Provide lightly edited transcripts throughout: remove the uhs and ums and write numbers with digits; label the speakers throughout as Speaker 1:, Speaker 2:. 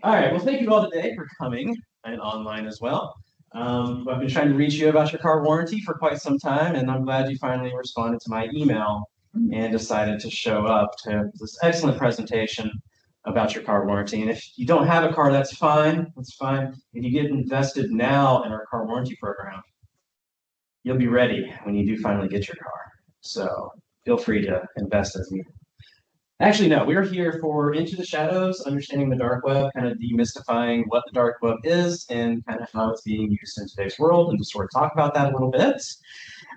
Speaker 1: All right, well, thank you all today for coming and online as well. I've been trying to reach you about your car warranty for quite some time, and I'm glad you finally responded to my email and decided to show up to this excellent presentation about your car warranty. And if you don't have a car, that's fine. That's fine. If you get invested now in our car warranty program, you'll be ready when you do finally get your car. So feel free to invest as needed. Actually, no, we're here for Into the Shadows, Understanding the Dark Web, kind of demystifying what the dark web is and kind of how it's being used in today's world, and to sort of talk about that a little bit.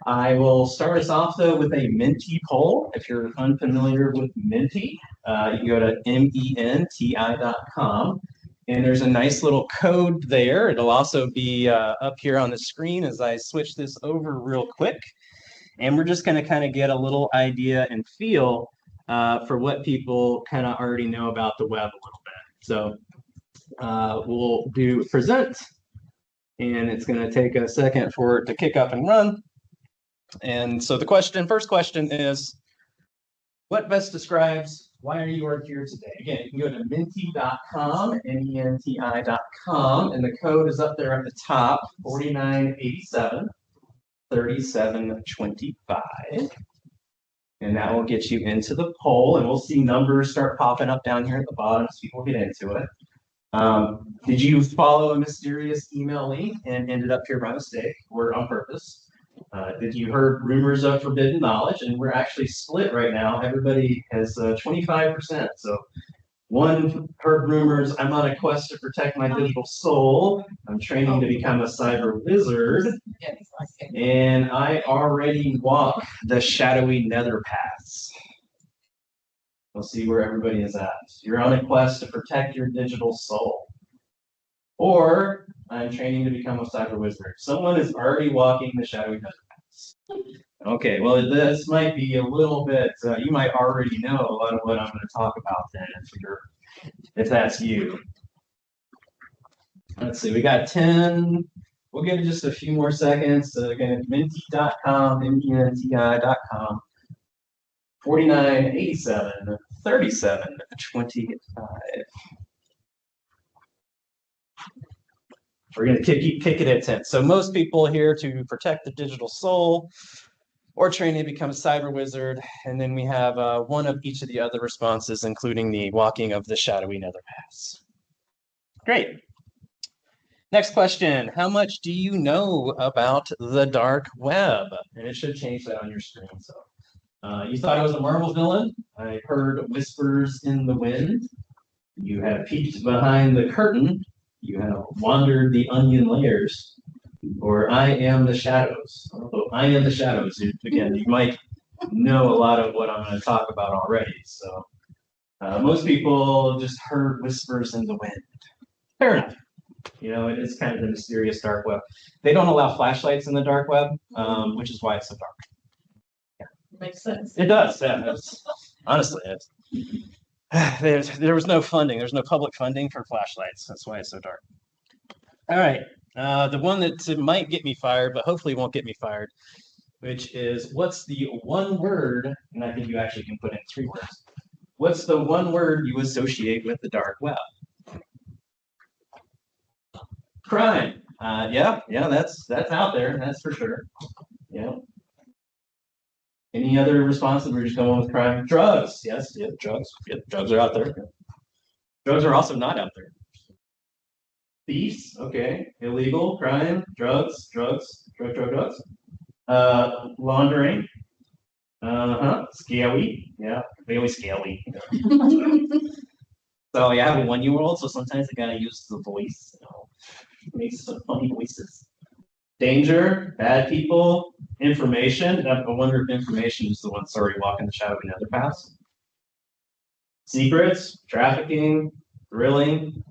Speaker 1: I will start us off, though, with a Menti poll. If you're unfamiliar with Menti, you can go to menti.com, and there's a nice little code there. It'll also be up here on the screen as I switch this over real quick. And we're just going to kind of get a little idea and feel for what people kind of already know about the web a little bit. So we'll do present, and it's going to take a second for it to kick up and run. And so the first question is, what best describes why are you here today? Again, you can go to menti.com, menti.com, and the code is up there at the top, 4987 3725. And that will get you into the poll, and we'll see numbers start popping up down here at the bottom as people get into it. Did you follow a mysterious email link and ended up here by mistake or on purpose? Did you heard rumors of forbidden knowledge? And we're actually split right now. Everybody has 25%. So one heard rumors, I'm on a quest to protect my digital soul. I'm training to become a cyber wizard. And I already walk the shadowy nether paths. We'll see where everybody is at. You're on a quest to protect your digital soul. Or I'm training to become a cyber wizard. Someone is already walking the shadowy nether paths. Okay, well, this might be a little bit, you might already know a lot of what I'm going to talk about then, if that's you. Let's see, we got 10. We'll give it just a few more seconds. So again, menti.com, menti.com, 4987 3725. We're going to keep it at 10. So most people here to protect the digital soul or training to become a cyber wizard. And then we have one of each of the other responses, including the walking of the shadowy nether paths. Great. Next question, how much do you know about the dark web? And it should change that on your screen. So you thought it was a Marvel villain. I heard whispers in the wind. You have peeked behind the curtain. You have wandered the onion layers. Or I am the shadows. I am the shadows. Again, you might know a lot of what I'm going to talk about already. So most people just heard whispers in the wind. Fair enough. You know, it's kind of the mysterious dark web. They don't allow flashlights in the dark web, which is why it's so dark.
Speaker 2: Yeah. Makes sense.
Speaker 1: It does. Yeah. Honestly, there was no funding. There's no public funding for flashlights. That's why it's so dark. All right. The one that might get me fired, but hopefully won't get me fired, which is what's the one word, and I think you actually can put in 3 words. What's the one word you associate with the dark web? Crime. Yeah, that's out there. That's for sure. Yeah. Any other responses? We're just going with crime. Drugs. Yes. Yeah. Drugs. Yeah. Drugs are out there. Drugs are also not out there. Thieves. Okay. Illegal crime. Drugs. Laundering. Scaly. Yeah. Really scaly. So yeah, I have a 1-year-old, so sometimes I gotta use the voice. Makes some funny voices. Danger, bad people, information. I wonder if information is the one already walking the shadowy nether paths. Secrets, trafficking, thrilling.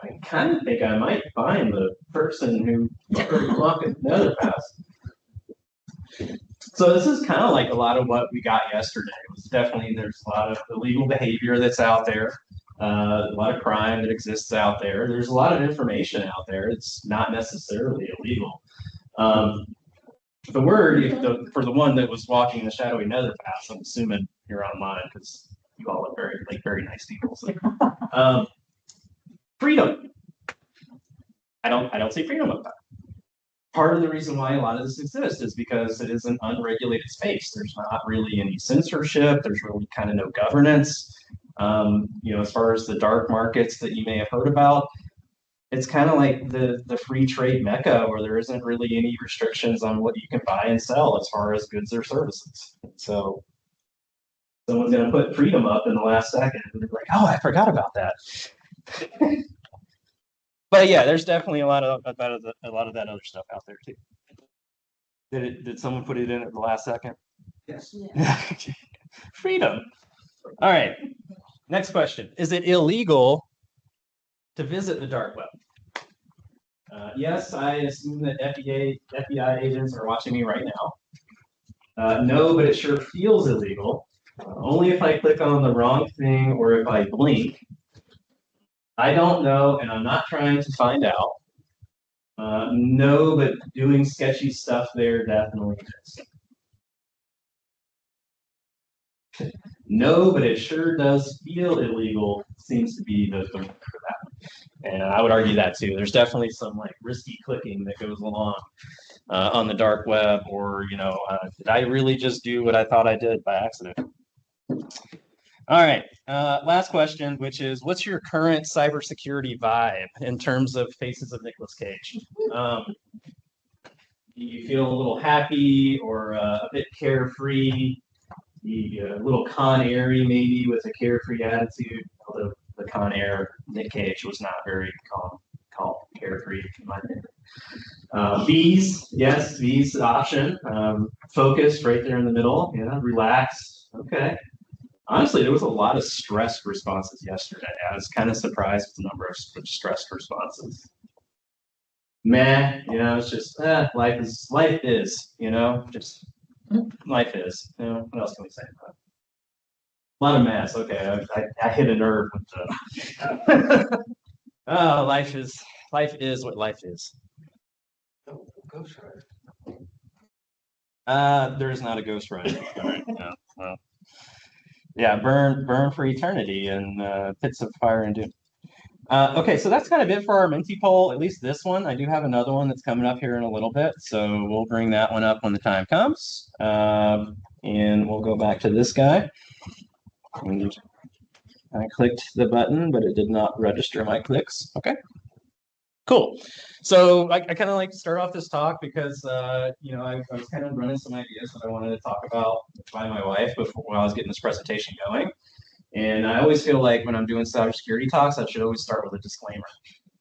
Speaker 1: I kind of think I might find the person who already walking the nether paths. So this is kind of like a lot of what we got yesterday. It was definitely, there's a lot of illegal behavior that's out there. A lot of crime that exists out there. There's a lot of information out there. It's not necessarily illegal. The word, for the one that was walking the shadowy nether paths, I'm assuming you're online because you all are very nice people. So. Freedom. I don't see freedom of that. Part of the reason why a lot of this exists is because it is an unregulated space. There's not really any censorship. There's really kind of no governance. As far as the dark markets that you may have heard about, it's kind of like the free trade mecca where there isn't really any restrictions on what you can buy and sell as far as goods or services. So someone's going to put freedom up in the last second and they're like, oh, I forgot about that. But yeah, there's definitely a lot of that other stuff out there too. Did someone put it in at the last second?
Speaker 2: Yes.
Speaker 1: Yeah. Freedom. All right. Next question. Is it illegal to visit the dark web? Yes, I assume that FBI agents are watching me right now. No, but it sure feels illegal. Only if I click on the wrong thing or if I blink. I don't know, and I'm not trying to find out. No, but doing sketchy stuff there definitely is. No, but it sure does feel illegal. Seems to be the word for that. And I would argue that too. There's definitely some like risky clicking that goes along on the dark web, or did I really just do what I thought I did by accident? All right, last question, which is, what's your current cybersecurity vibe in terms of Faces of Nicolas Cage? Do you feel a little happy or a bit carefree? A little Con Air-y maybe with a carefree attitude? Although the Con Air Nick Cage was not very calm, carefree in my opinion. V's, yes, V's option. Focused right there in the middle. Yeah, relaxed. Okay. Honestly, there was a lot of stressed responses yesterday. I was kind of surprised with the number of stressed responses. Meh, it's just life is, just life is. What else can we say about it? A lot of mess. Okay, I hit a nerve with the. Oh, life is what life is. Oh, Ghost Rider. There is not a Ghost Rider. All right, no, well. Yeah, burn for eternity in pits of fire and doom. Okay, so that's kind of it for our Menti poll, at least this one. I do have another one that's coming up here in a little bit, so we'll bring that one up when the time comes. And we'll go back to this guy. And I clicked the button, but it did not register my clicks. Okay. Cool. So I kind of like to start off this talk because, I was kind of running some ideas that I wanted to talk about by my wife while I was getting this presentation going. And I always feel like when I'm doing cybersecurity talks, I should always start with a disclaimer.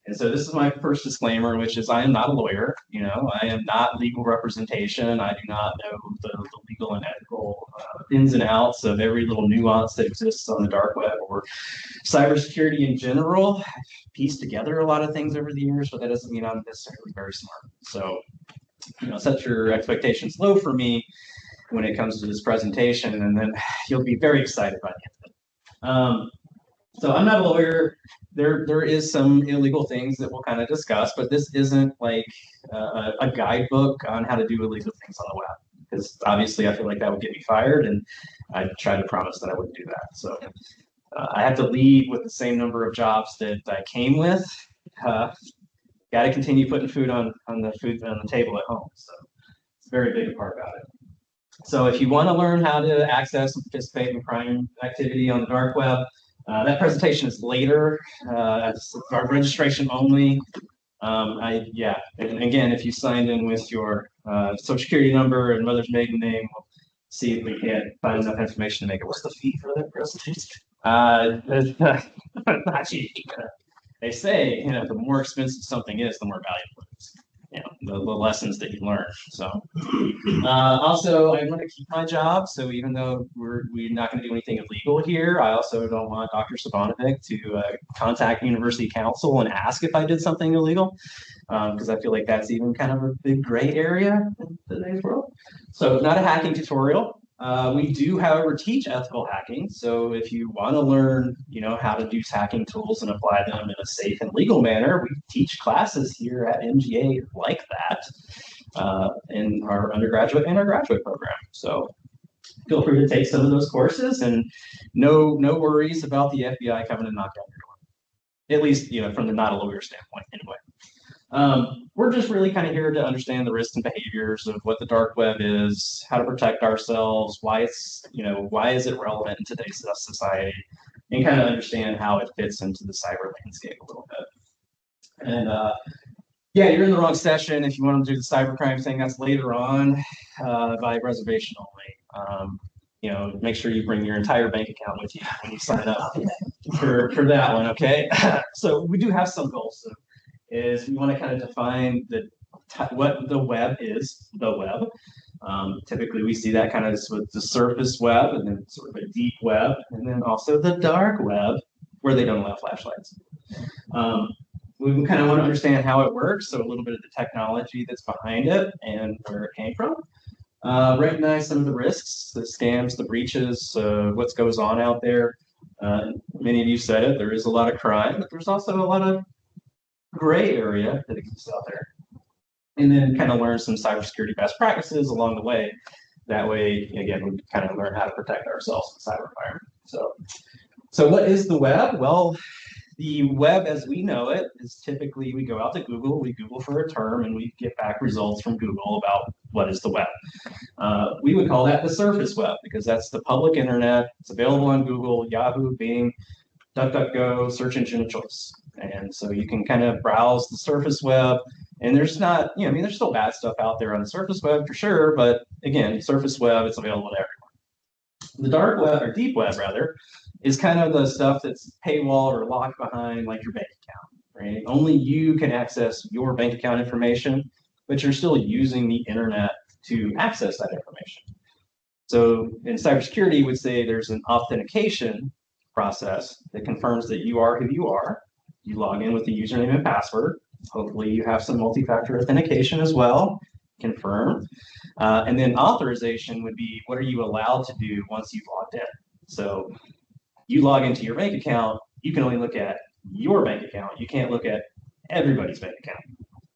Speaker 1: And so this is my first disclaimer, which is I am not a lawyer. I am not legal representation. I do not know the legal and ethical ins and outs of every little nuance that exists on the dark web or cybersecurity in general. I've pieced together a lot of things over the years, but that doesn't mean I'm necessarily very smart. So, set your expectations low for me when it comes to this presentation, and then you'll be very excited by the end of it. So I'm not a lawyer. There is some illegal things that we'll kind of discuss, but this isn't like a guidebook on how to do illegal things on the web, because obviously I feel like that would get me fired, and I try to promise that I wouldn't do that. So I have to leave with the same number of jobs that I came with. Got to continue putting food on the table at home. So it's a very big part about it. So if you want to learn how to access and participate in crime activity on the dark web, that presentation is later. It's our registration only. And again, if you signed in with your social security number and mother's maiden name, we'll see if we can't find enough information to make it. What's the fee for that presentation? Not cheap. They say, the more expensive something is, the more valuable it is. The lessons that you learn. So also, I want to keep my job. So even though we're not going to do anything illegal here, I also don't want Dr. Sabanovic to contact university counsel and ask if I did something illegal, because I feel like that's even kind of a big gray area in today's world. So not a hacking tutorial. We do, however, teach ethical hacking. So if you want to learn, how to use hacking tools and apply them in a safe and legal manner, we teach classes here at MGA like that in our undergraduate and our graduate program. So feel free to take some of those courses, and no worries about the FBI coming to knock down your door. at least, from the not a lawyer standpoint anyway. We're just really kind of here to understand the risks and behaviors of what the dark web is, how to protect ourselves, why why is it relevant in today's society, and kind of understand how it fits into the cyber landscape a little bit. And yeah, you're in the wrong session if you want to do the cybercrime thing. That's later on by reservation only. Make sure you bring your entire bank account with you when you sign up for that one, okay? So we do have some goals. So is we want to kind of define what the web is, the web. Typically, we see that kind of with the surface web, and then sort of a deep web, and then also the dark web, where they don't allow flashlights. We kind of want to understand how it works, so a little bit of the technology that's behind it and where it came from. Recognize some of the risks, the scams, the breaches, what goes on out there. Many of you said it, there is a lot of crime, but there's also a lot of gray area that exists out there. And then kind of learn some cybersecurity best practices along the way. That way, again, we kind of learn how to protect ourselves in the cyber environment. So what is the web? Well, the web as we know it is typically we go out to Google, we Google for a term, and we get back results from Google about what is the web. We would call that the surface web because that's the public internet. It's available on Google, Yahoo, Bing, DuckDuckGo, search engine of choice. And so you can kind of browse the surface web, and there's not, there's still bad stuff out there on the surface web for sure, but again, surface web, it's available to everyone. The dark web, or deep web rather, is kind of the stuff that's paywall or locked behind like your bank account, right? Only you can access your bank account information, but you're still using the internet to access that information. So in cybersecurity, you would say there's an authentication process that confirms that you are who you are. You log in with the username and password. Hopefully you have some multi-factor authentication as well, confirm. And then authorization would be what are you allowed to do once you've logged in. So you log into your bank account, you can only look at your bank account. You can't look at everybody's bank account.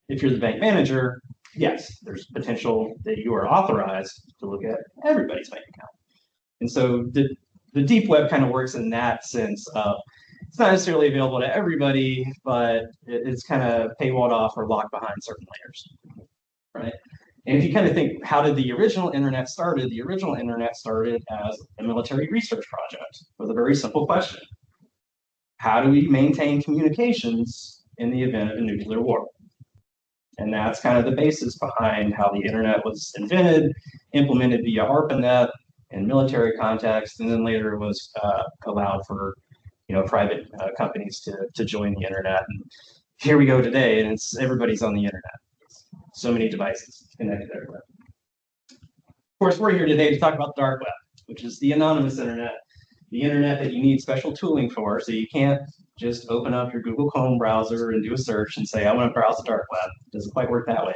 Speaker 1: If you're the bank manager, yes, there's potential that you are authorized to look at everybody's bank account. And so the deep web kind of works in that sense of it's not necessarily available to everybody, but it's kind of paywalled off or locked behind certain layers, right? And if you kind of think, how did the original internet started? The original internet started as a military research project with a very simple question. How do we maintain communications in the event of a nuclear war? And that's kind of the basis behind how the internet was invented, implemented via ARPANET in military context, and then later was allowed for private companies to join the internet. And here we go today, and everybody's on the internet. So many devices connected everywhere. Of course, we're here today to talk about the dark web, which is the anonymous internet, the internet that you need special tooling for. So you can't just open up your Google Chrome browser and do a search and say, I want to browse the dark web. It doesn't quite work that way.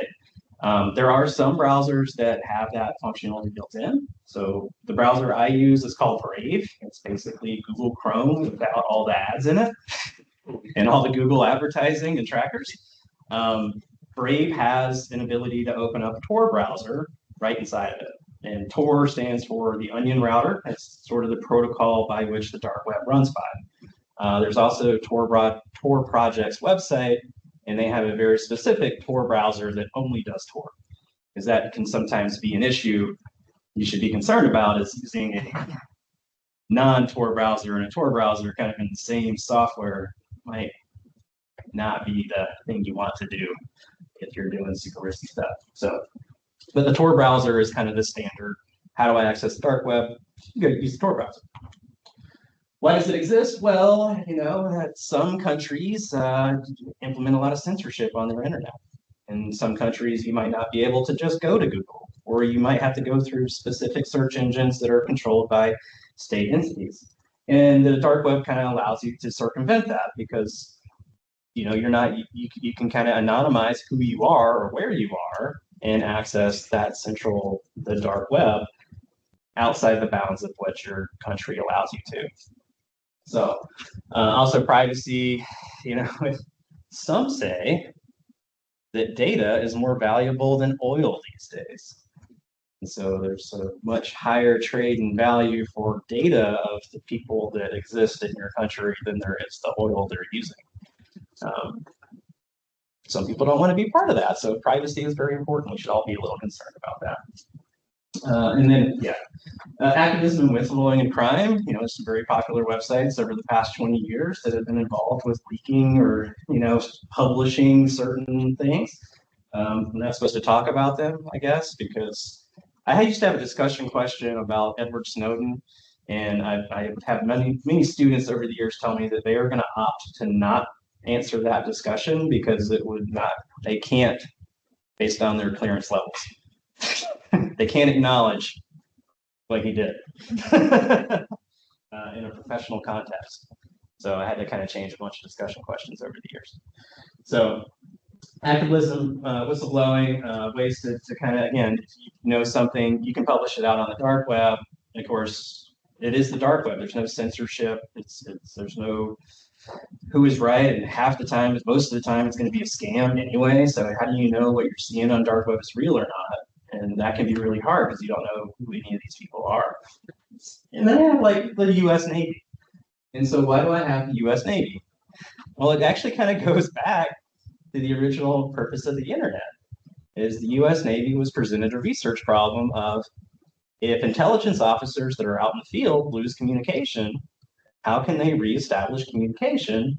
Speaker 1: There are some browsers that have that functionality built in. So the browser I use is called Brave. It's basically Google Chrome without all the ads in it and all the Google advertising and trackers. Brave has an ability to open up a Tor browser right inside of it. And Tor stands for the onion router. It's sort of the protocol by which the dark web runs by. There's also Tor Project's website, and they have a very specific Tor browser that only does Tor, because that can sometimes be an issue you should be concerned about is using a non-Tor browser and a Tor browser kind of in the same software might not be the thing you want to do if you're doing super risky stuff. So, but the Tor browser is kind of the standard. How do I access the dark web? You go use the Tor browser. Why does it exist? Well, some countries implement a lot of censorship on their internet. In some countries, you might not be able to just go to Google, or you might have to go through specific search engines that are controlled by state entities. And the dark web kind of allows you to circumvent that because you're not, you can kind of anonymize who you are or where you are and access that the dark web outside the bounds of what your country allows you to. So also privacy, some say that data is more valuable than oil these days. And so there's a much higher trade and value for data of the people that exist in your country than there is the oil they're using. Some people don't want to be part of that, so privacy is very important. We should all be a little concerned about that. And then, activism and whistleblowing and crime. There's some very popular websites over the past 20 years that have been involved with leaking or, publishing certain things. I'm not supposed to talk about them, I guess, because I used to have a discussion question about Edward Snowden, and I have many students over the years tell me that they are going to opt to not answer that discussion because they can't, based on their clearance levels. They can't acknowledge what he did in a professional context. So I had to kind of change a bunch of discussion questions over the years. So activism, whistleblowing, ways to kind of, again, if you know something, you can publish it out on the dark web. And of course, it is the dark web. There's no censorship. There's no who is right, and most of the time, it's going to be a scam anyway. So how do you know what you're seeing on dark web is real or not? And that can be really hard because you don't know who any of these people are. And then I have like the U.S. Navy. And so why do I have the U.S. Navy? Well, it actually kind of goes back to the original purpose of the internet. Is the U.S. Navy was presented a research problem of if intelligence officers that are out in the field lose communication, how can they reestablish communication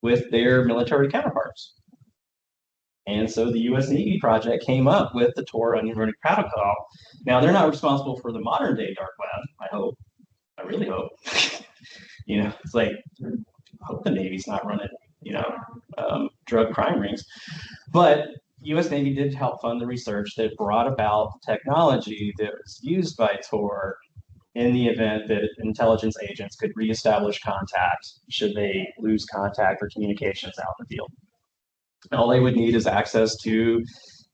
Speaker 1: with their military counterparts? And so the U.S. Navy project came up with the Tor onion routing protocol. Now, they're not responsible for the modern day dark web, I hope. I really hope. It's like, I hope the Navy's not running, drug crime rings. But U.S. Navy did help fund the research that brought about technology that was used by Tor in the event that intelligence agents could reestablish contact should they lose contact or communications out in the field. All they would need is access to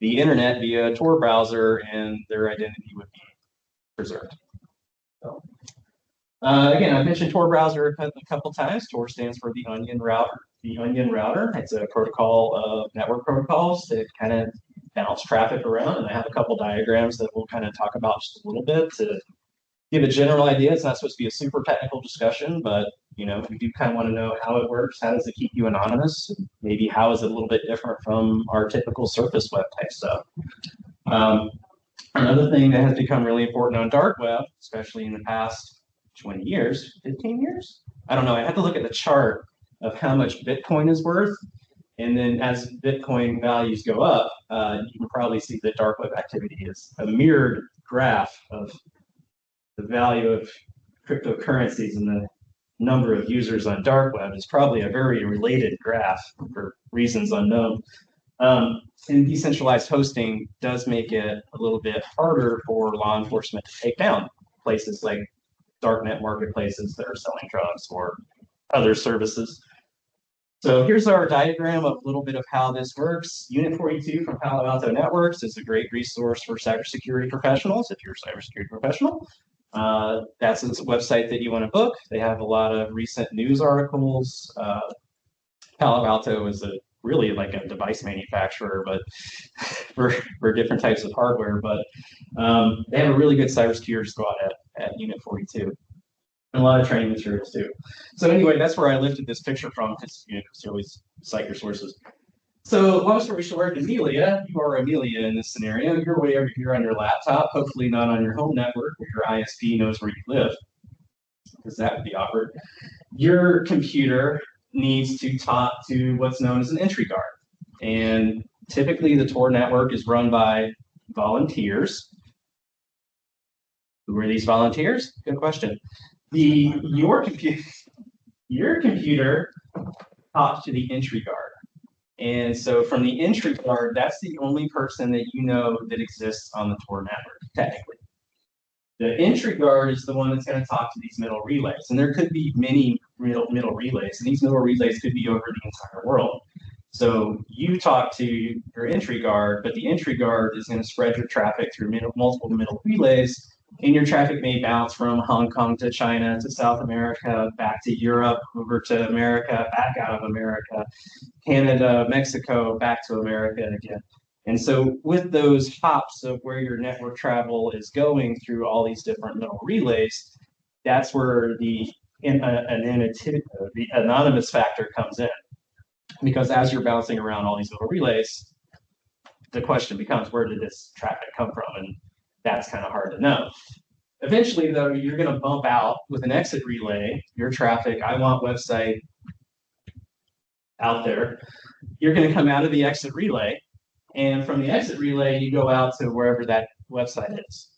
Speaker 1: the internet via a Tor browser, and their identity would be preserved. So, again, I've mentioned Tor browser a couple times. Tor stands for the Onion Router. The Onion Router, it's a protocol of network protocols that kind of bounce traffic around, and I have a couple diagrams that we'll kind of talk about just a little bit to give a general idea. It's not supposed to be a super technical discussion, but if you do kind of want to know how it works, how does it keep you anonymous? Maybe how is it a little bit different from our typical surface web type stuff? Another thing that has become really important on dark web, especially in the past 20 years, 15 years? I don't know. I have to look at the chart of how much Bitcoin is worth. And then as Bitcoin values go up, you can probably see that dark web activity is a mirrored graph of the value of cryptocurrencies and the number of users on dark web is probably a very related graph for reasons unknown. And decentralized hosting does make it a little bit harder for law enforcement to take down places like darknet marketplaces that are selling drugs or other services. So here's our diagram of a little bit of how this works. Unit 42 from Palo Alto Networks is a great resource for cybersecurity professionals if you're a cybersecurity professional. That's a website that you want to book. They have a lot of recent news articles. Palo Alto is really like a device manufacturer, but for different types of hardware. But they have a really good cybersecurity squad at Unit 42. And a lot of training materials too. So anyway, that's where I lifted this picture from because you always cite your sources. So long story short, Amelia, you are Amelia in this scenario. You're way over here on your laptop, hopefully not on your home network where your ISP knows where you live, because that would be awkward. Your computer needs to talk to what's known as an entry guard. And typically the Tor network is run by volunteers. Who are these volunteers? Good question. Your computer talks to the entry guard. And so from the entry guard, that's the only person that you know that exists on the Tor network, technically. The entry guard is the one that's going to talk to these middle relays. And there could be many middle relays, and these middle relays could be over the entire world. So you talk to your entry guard, but the entry guard is going to spread your traffic through multiple middle relays. And your traffic may bounce from Hong Kong to China to South America, back to Europe, over to America, back out of America, Canada, Mexico, back to America again. And so with those hops of where your network travel is going through all these different middle relays, that's where the anonymous factor comes in. Because as you're bouncing around all these little relays, the question becomes, where did this traffic come from? And that's kind of hard to know. Eventually, though, you're going to bump out with an exit relay, your traffic, I want website out there. You're going to come out of the exit relay. And from the exit relay, you go out to wherever that website is.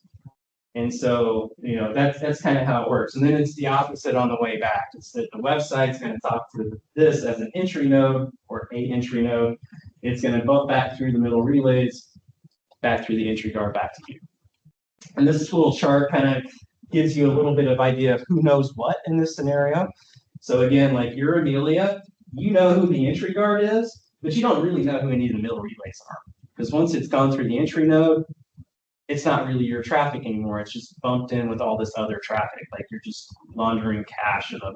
Speaker 1: And so, that's kind of how it works. And then it's the opposite on the way back. It's that the website's going to talk to this as an entry node or a entry node. It's going to bump back through the middle relays, back through the entry guard, back to you. And this little chart kind of gives you a little bit of idea of who knows what in this scenario. So again, like you're Amelia, you know who the entry guard is, but you don't really know who any of the middle relays are. Because once it's gone through the entry node, it's not really your traffic anymore. It's just bumped in with all this other traffic. Like you're just laundering cache in a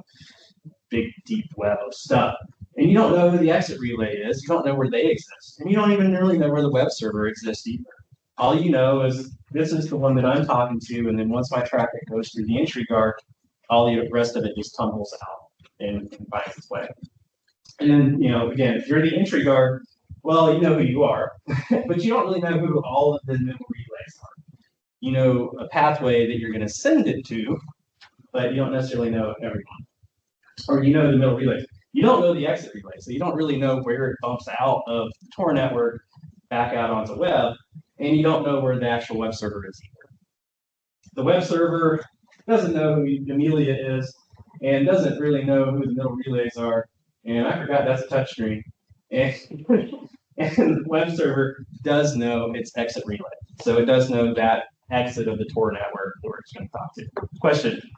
Speaker 1: big, deep web of stuff. And you don't know who the exit relay is. You don't know where they exist. And you don't even really know where the web server exists either. All you know is this is the one that I'm talking to. And then once my traffic goes through the entry guard, all the rest of it just tumbles out and finds its way. And then, again, if you're the entry guard, well, you know who you are, but you don't really know who all of the middle relays are. You know a pathway that you're going to send it to, but you don't necessarily know everyone. Or you know the middle relays. You don't know the exit relay, so you don't really know where it bumps out of the Tor network back out onto web, and you don't know where the actual web server is either. The web server doesn't know who Amelia is, and doesn't really know who the middle relays are. And I forgot that's a touchscreen. And the web server does know its exit relay. So it does know that exit of the Tor network where it's going to talk to.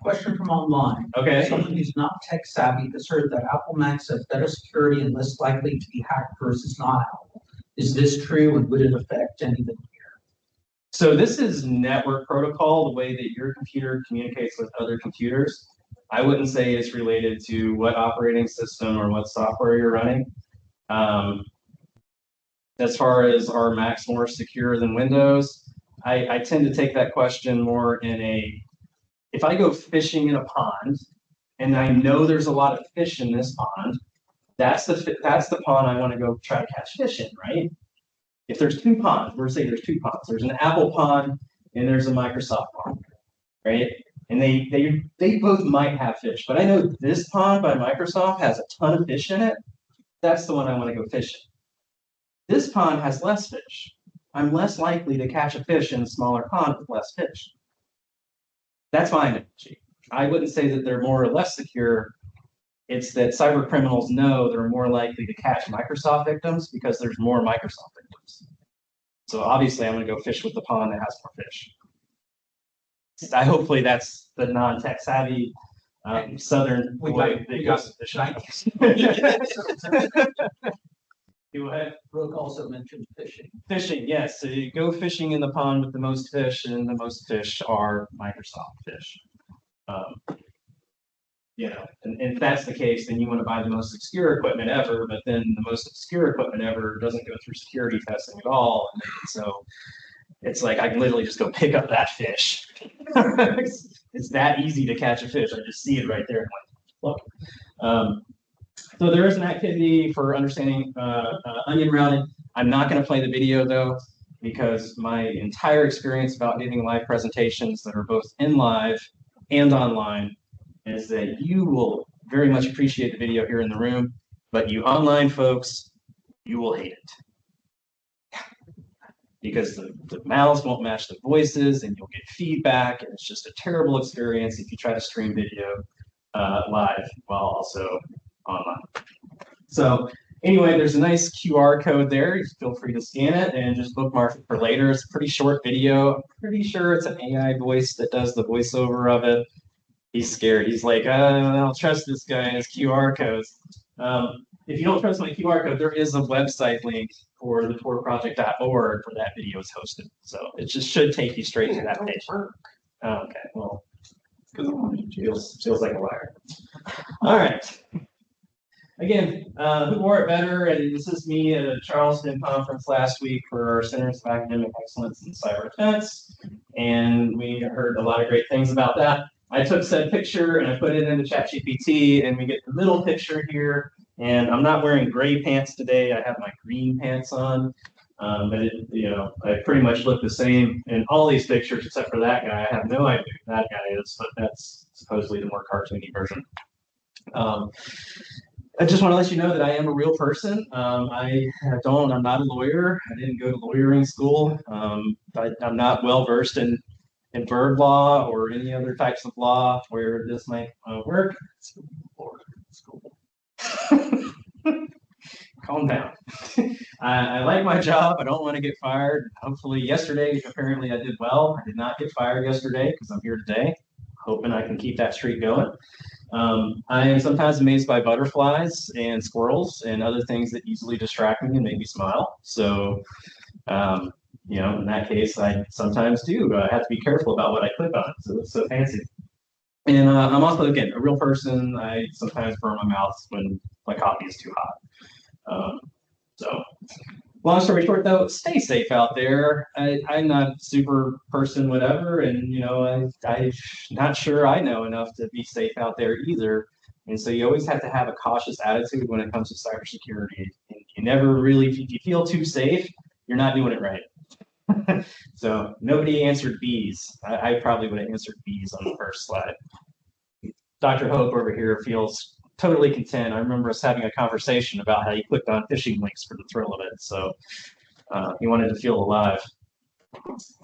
Speaker 3: Question from online.
Speaker 1: Okay.
Speaker 3: Someone who's not tech savvy has heard that Apple Macs have better security and less likely to be hacked versus not Apple. Is this true, and would it affect anything here?
Speaker 1: So this is network protocol, the way that your computer communicates with other computers. I wouldn't say it's related to what operating system or what software you're running. As far as are Macs more secure than Windows, I tend to take that question more in if I go fishing in a pond and I know there's a lot of fish in this pond, that's the pond I want to go try to catch fish in, right? If there's two ponds, we're saying there's two ponds. There's an Apple pond and there's a Microsoft pond, right? And they both might have fish, but I know this pond by Microsoft has a ton of fish in it. That's the one I want to go fishing. This pond has less fish. I'm less likely to catch a fish in a smaller pond with less fish. That's my analogy. I wouldn't say that they're more or less secure. It's that cyber criminals know they're more likely to catch Microsoft victims because there's more Microsoft victims. So obviously I'm going to go fish with the pond that has more fish. Hopefully that's the non-tech savvy Southern boy that goes to fishing. Do what?
Speaker 3: Brooke also mentioned fishing.
Speaker 1: Fishing, yes. So you go fishing in the pond with the most fish, and the most fish are Microsoft fish. And if that's the case, then you want to buy the most obscure equipment ever, but then the most obscure equipment ever doesn't go through security testing at all. And so it's like I can literally just go pick up that fish. It's that easy to catch a fish. I just see it right there and like, look. So there is an activity for understanding onion routing. I'm not going to play the video though, because my entire experience about giving live presentations that are both in live and online is that you will very much appreciate the video here in the room, but you online folks, you will hate it. Because the mouths won't match the voices and you'll get feedback, and it's just a terrible experience if you try to stream video live while also online. So anyway, there's a nice QR code there. You feel free to scan it and just bookmark it for later. It's a pretty short video. I'm pretty sure it's an AI voice that does the voiceover of it. He's scared. He's like, I don't trust this guy and his QR codes. If you don't trust my QR code, there is a website link for the torproject.org where that video is hosted. So it just should take you straight to that page. Okay, well, feels like a liar. All right. Again, who wore it better? And this is me at a Charleston conference last week for our Centers of Academic Excellence in Cyber Defense. And we heard a lot of great things about that. I took said picture and I put it into ChatGPT, and we get the middle picture here. And I'm not wearing gray pants today. I have my green pants on. But I pretty much look the same in all these pictures except for that guy. I have no idea who that guy is, but that's supposedly the more cartoony version. Um, I just want to let you know that I am a real person. I'm not a lawyer. I didn't go to lawyering school. I'm not well versed in bird law or any other types of law where this might work. School. Calm down. I like my job. I don't want to get fired. Hopefully, yesterday, apparently I did well. I did not get fired yesterday because I'm here today, hoping I can keep that streak going. I am sometimes amazed by butterflies and squirrels and other things that easily distract me and make me smile. So, in that case, I sometimes do. I have to be careful about what I click on. So it's so fancy. And I'm also, again, a real person. I sometimes burn my mouth when my coffee is too hot. So, long story short, though, stay safe out there. I'm not a super person, whatever, and I'm not sure I know enough to be safe out there either. And so you always have to have a cautious attitude when it comes to cybersecurity. And you never really, if you feel too safe, you're not doing it right. So nobody answered bees. I probably would have answered bees on the first slide. Dr. Hope over here feels totally content. I remember us having a conversation about how he clicked on phishing links for the thrill of it. So he wanted to feel alive.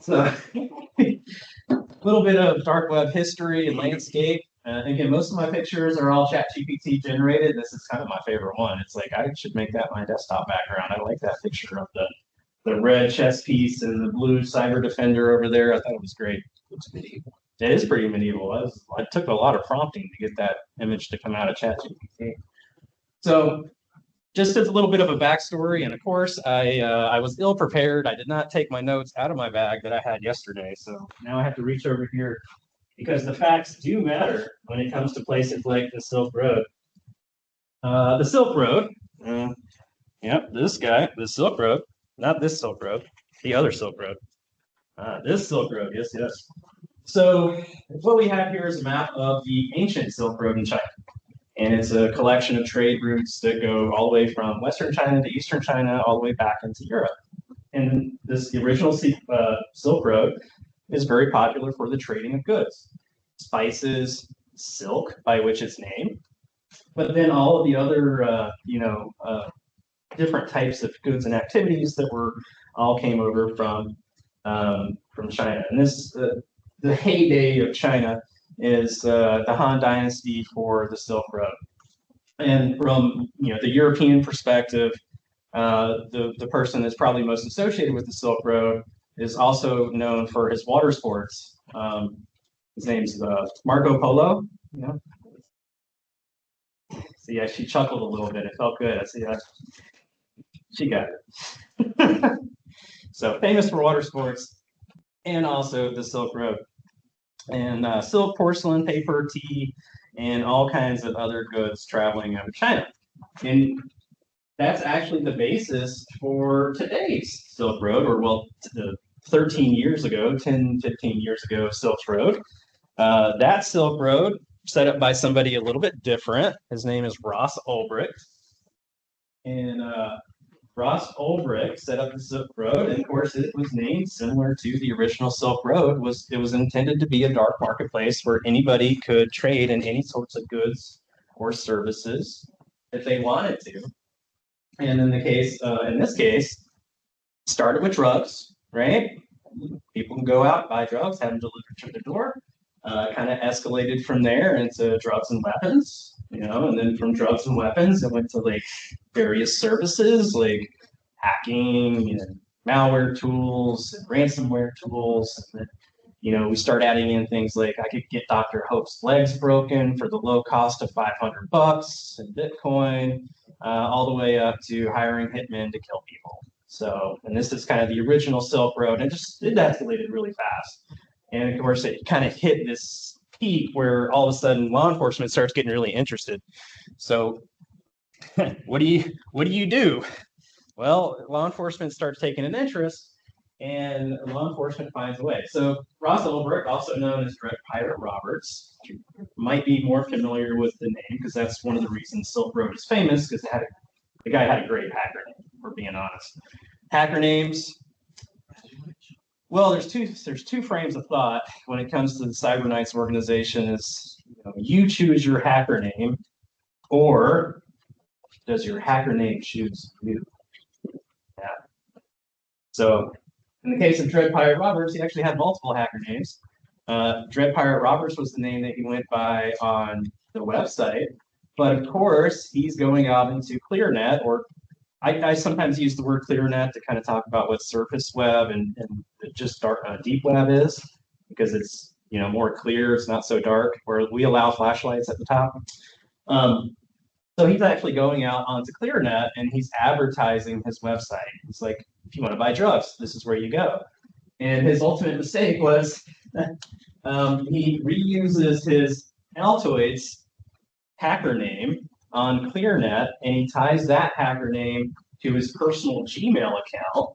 Speaker 1: So a little bit of dark web history and landscape. Again, most of my pictures are all ChatGPT generated. This is kind of my favorite one. It's like I should make that my desktop background. I like that picture of the red chess piece and the blue cyber defender over there. I thought it was great. Looks medieval. It is pretty medieval. I took a lot of prompting to get that image to come out of ChatGPT. So just as a little bit of a backstory, and of course, I was ill prepared. I did not take my notes out of my bag that I had yesterday. So now I have to reach over here because the facts do matter when it comes to places like the Silk Road. The Silk Road, this guy, the Silk Road, not this Silk Road, the other Silk Road. This Silk Road, yes. So what we have here is a map of the ancient Silk Road in China. And it's a collection of trade routes that go all the way from Western China to Eastern China, all the way back into Europe. And the original Silk Road is very popular for the trading of goods, spices, silk, by which it's named, but then all of the other, different types of goods and activities that all came over from China. And this, the heyday of China is the Han Dynasty for the Silk Road. And from the European perspective, the person that's probably most associated with the Silk Road is also known for his water sports. His name's Marco Polo. So yeah, she chuckled a little bit. It felt good. I see that. She got it. So famous for water sports and also the Silk Road. And silk, porcelain, paper, tea, and all kinds of other goods traveling out of China. And that's actually the basis for today's Silk Road, or 13 years ago, 10, 15 years ago, Silk Road. That Silk Road, set up by somebody a little bit different. His name is Ross Ulbricht. And Ross Ulbricht set up the Silk Road, and of course it was named similar to the original Silk Road. It was intended to be a dark marketplace where anybody could trade in any sorts of goods or services if they wanted to. And in this case, started with drugs, right? People can go out, buy drugs, have them delivered to their door. Kind of escalated from there into drugs and weapons, and then from drugs and weapons, it went to like various services like hacking and malware tools and ransomware tools. And then, we start adding in things like I could get Dr. Hope's legs broken for the low cost of $500 in Bitcoin, all the way up to hiring hitmen to kill people. So, and this is kind of the original Silk Road, and it escalated really fast. And of course, it kind of hit this peak where all of a sudden law enforcement starts getting really interested. So what do you do? Well, law enforcement starts taking an interest and law enforcement finds a way. So Ross Ulbricht, also known as Dread Pirate Roberts, might be more familiar with the name because that's one of the reasons Silk Road is famous, because the guy had a great hacker name, if we're being honest. Hacker names. Well, there's two frames of thought when it comes to the Cyber Knights organization. Is you choose your hacker name, or does your hacker name choose you? Yeah. So in the case of Dread Pirate Roberts, he actually had multiple hacker names. Dread Pirate Roberts was the name that he went by on the website, but of course he's going out into ClearNet, or I sometimes use the word ClearNet to kind of talk about what surface web and just deep web is, because it's more clear, it's not so dark, where we allow flashlights at the top. So he's actually going out onto ClearNet and he's advertising his website. He's like, if you want to buy drugs, this is where you go. And his ultimate mistake was he reuses his Altoids hacker name on ClearNet, and he ties that hacker name to his personal Gmail account.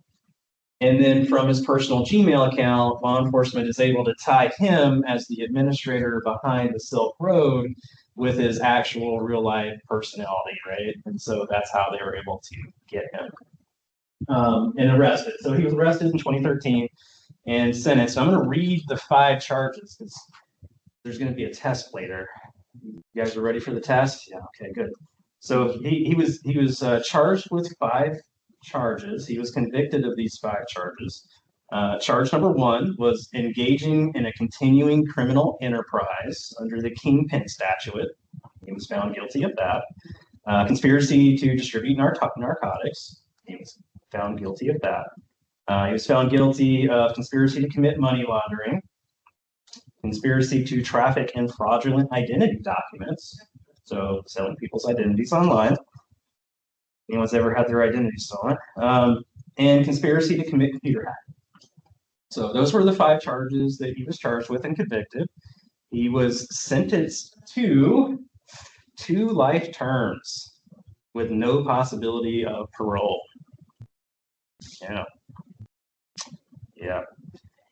Speaker 1: And then from his personal Gmail account, law enforcement is able to tie him as the administrator behind the Silk Road with his actual real life personality, right? And so that's how they were able to get him and arrested. So he was arrested in 2013 and sentenced. So I'm going to read the 5 charges because there's going to be a test later. You guys are ready for the test? Yeah. Okay. Good. So he was charged with 5 charges. He was convicted of these 5 charges. Charge number 1 was engaging in a continuing criminal enterprise under the Kingpin statute. He was found guilty of that. Conspiracy to distribute narcotics. He was found guilty of that. He was found guilty of conspiracy to commit money laundering, conspiracy to traffic in fraudulent identity documents, so selling people's identities online. Anyone's ever had their identity stolen, and conspiracy to commit computer hacking. So those were the 5 charges that he was charged with and convicted. He was sentenced to 2 life terms with no possibility of parole. Yeah. Yeah.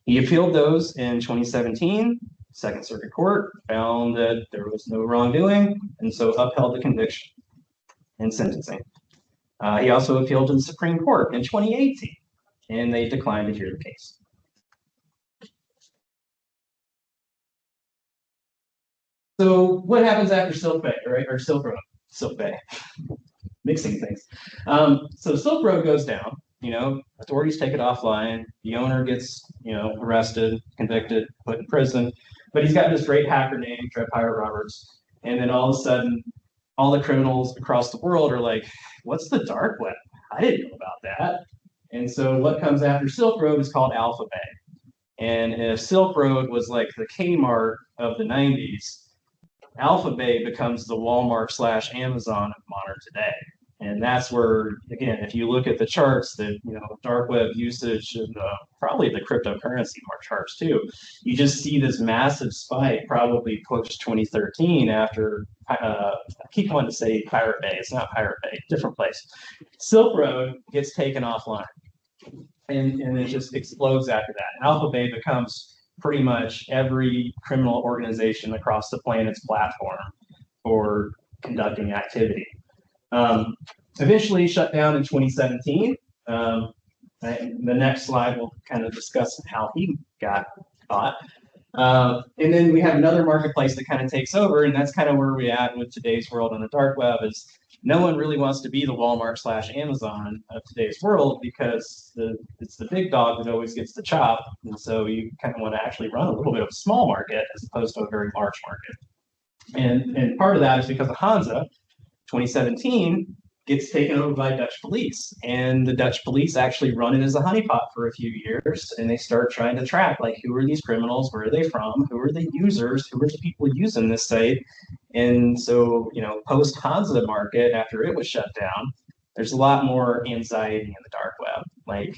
Speaker 1: He appealed those in 2017. Second Circuit Court found that there was no wrongdoing, and so upheld the conviction and sentencing. He also appealed to the Supreme Court in 2018, and they declined to hear the case. So what happens after Silk Bay, right? Or Silk Road, Silk Bay, mixing things. So Silk Road goes down. Authorities take it offline. The owner gets, arrested, convicted, put in prison. But he's got this great hacker name, Dread Pirate Roberts. And then all of a sudden, all the criminals across the world are like, what's the dark web? I didn't know about that. And so what comes after Silk Road is called Alpha Bay. And if Silk Road was like the Kmart of the 90s, Alpha Bay becomes the Walmart / Amazon of modern today. And that's where, again, if you look at the charts that, dark web usage and probably the cryptocurrency charts too, you just see this massive spike probably post 2013 after, I keep wanting to say Pirate Bay. It's not Pirate Bay, different place. Silk Road gets taken offline and it just explodes after that. Alpha Bay becomes pretty much every criminal organization across the planet's platform for conducting activity. Eventually shut down in 2017. The next slide will kind of discuss how he got caught. And then we have another marketplace that kind of takes over, and that's kind of where we're at with today's world on the dark web. Is no one really wants to be the Walmart / Amazon of today's world, because it's the big dog that always gets the chop, and so you kind of want to actually run a little bit of a small market as opposed to a very large market. And part of that is because of Hansa. 2017 gets taken over by Dutch police, and the Dutch police actually run it as a honeypot for a few years, and they start trying to track, like, who are these criminals, where are they from, who are the users, who are the people using this site. And so, post Hansa market, after it was shut down, there's a lot more anxiety in the dark web. Like,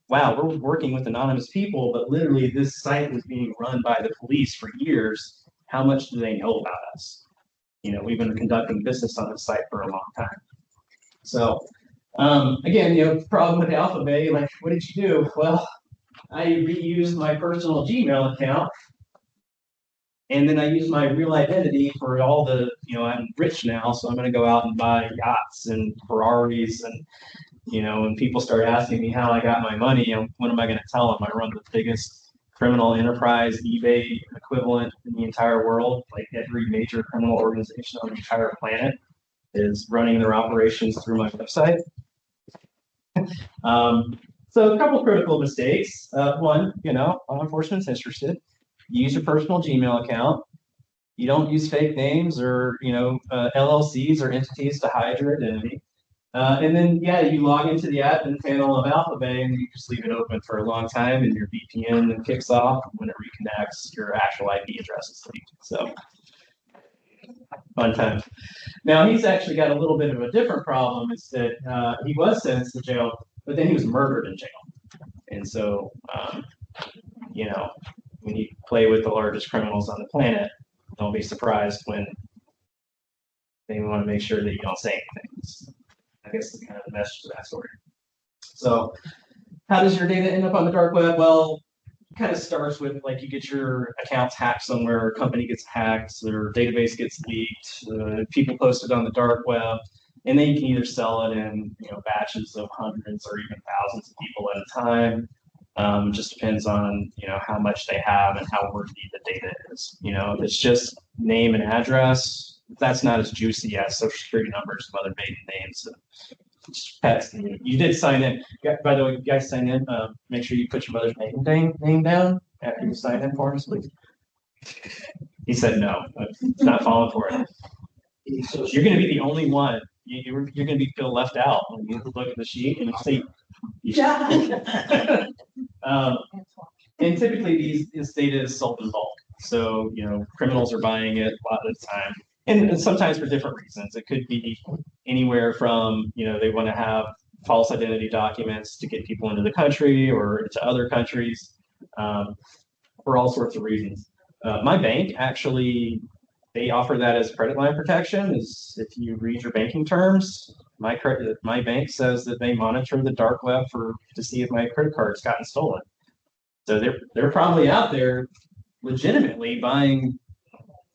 Speaker 1: wow, we're working with anonymous people, but literally this site was being run by the police for years. How much do they know about us? We've been conducting business on this site for a long time. So again, the problem with Alpha Bay, like, what did you do? Well, I reused my personal Gmail account. And then I use my real identity for all the, I'm rich now, so I'm going to go out and buy yachts and Ferraris. And, when people start asking me how I got my money, what am I going to tell them? I run the biggest criminal enterprise, eBay equivalent in the entire world. Like every major criminal organization on the entire planet is running their operations through my website. So a couple critical mistakes. One, law enforcement's interested. You use your personal Gmail account. You don't use fake names or LLCs or entities to hide your identity. And then you log into the admin panel of AlphaBay and you just leave it open for a long time, and your VPN then kicks off. When it reconnects, your actual IP address is leaked. So fun time. Now he's actually got a little bit of a different problem. Is that he was sentenced to jail, but then he was murdered in jail. And so when you play with the largest criminals on the planet, don't be surprised when they want to make sure that you don't say anything. I guess that's kind of the message of that story. So how does your data end up on the dark web? Well, it kind of starts with you get your accounts hacked somewhere, a company gets hacked, their database gets leaked, people post it on the dark web, and then you can either sell it in batches of hundreds or even thousands of people at a time. Just depends on how much they have and how worthy the data is. If it's just name and address, that's not as juicy as social security numbers and other maiden names and pets. You did sign in. By the way, you guys sign in. Make sure you put your mother's maiden name down after you sign in for us, please. He said no. It's not falling for it. You're going to be the only one. You're going to feel left out when you look at the sheet and see. And typically this data is sold in bulk. So, criminals are buying it a lot of the time. And sometimes for different reasons. It could be anywhere from, they want to have false identity documents to get people into the country or into other countries for all sorts of reasons. My bank actually, they offer that as credit line protection. Is if you read your banking terms, my bank says that they monitor the dark web to see if my credit card's gotten stolen. So they're probably out there legitimately buying